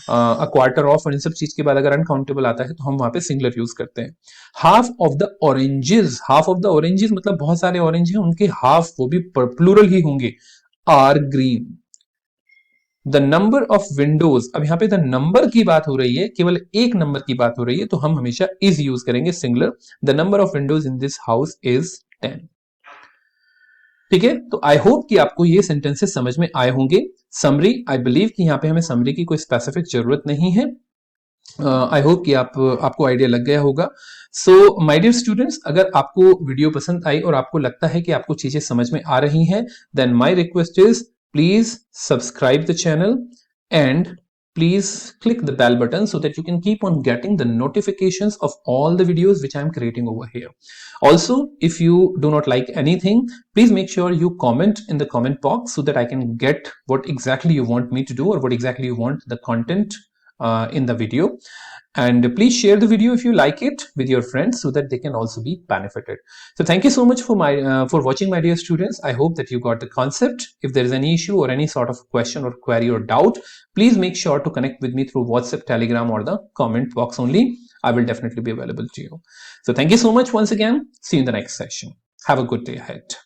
अ क्वार्टर ऑफ और इन सब चीज के बाद अगर अनकाउंटेबल आता है तो हम वहां पे सिंगुलर यूज करते हैं। Half of the oranges, half of the oranges मतलब बहुत सारे ऑरेंज हैं, उनके हाफ वो भी प्लूरल ही होंगे, are green. The number of windows, अब यहां पे द नंबर की बात हो रही है, केवल एक नंबर की बात हो रही है, तो हम हमेशा इज यूज करेंगे singular. The number of Windows in this house is 10। ठीक है, तो आई होप कि आपको ये सेंटेंसेस समझ में आए होंगे। समरी, आई बिलीव कि यहां पे हमें समरी की कोई स्पेसिफिक जरूरत नहीं है। आई होप कि आपको आइडिया लग गया होगा। सो माय डियर स्टूडेंट्स, अगर आपको वीडियो पसंद आई और आपको लगता है कि आपको चीजें समझ में आ रही हैं, then my request is please subscribe the channel and please click the bell button so that you can keep on getting the notifications of all the videos which I am creating over here. Also, if you do not like anything, please make sure you comment in the comment box so that I can get what exactly you want me to do or what exactly you want the content in the video. And please share the video if you like it with your friends so that they can also be benefited. So thank you so much for watching, my dear students. I hope that you got the concept. If there is any issue or any sort of question or query or doubt, please make sure to connect with me through WhatsApp, Telegram, or the comment box only. I will definitely be available to you. So thank you so much once again. See you in the next session. Have a good day ahead.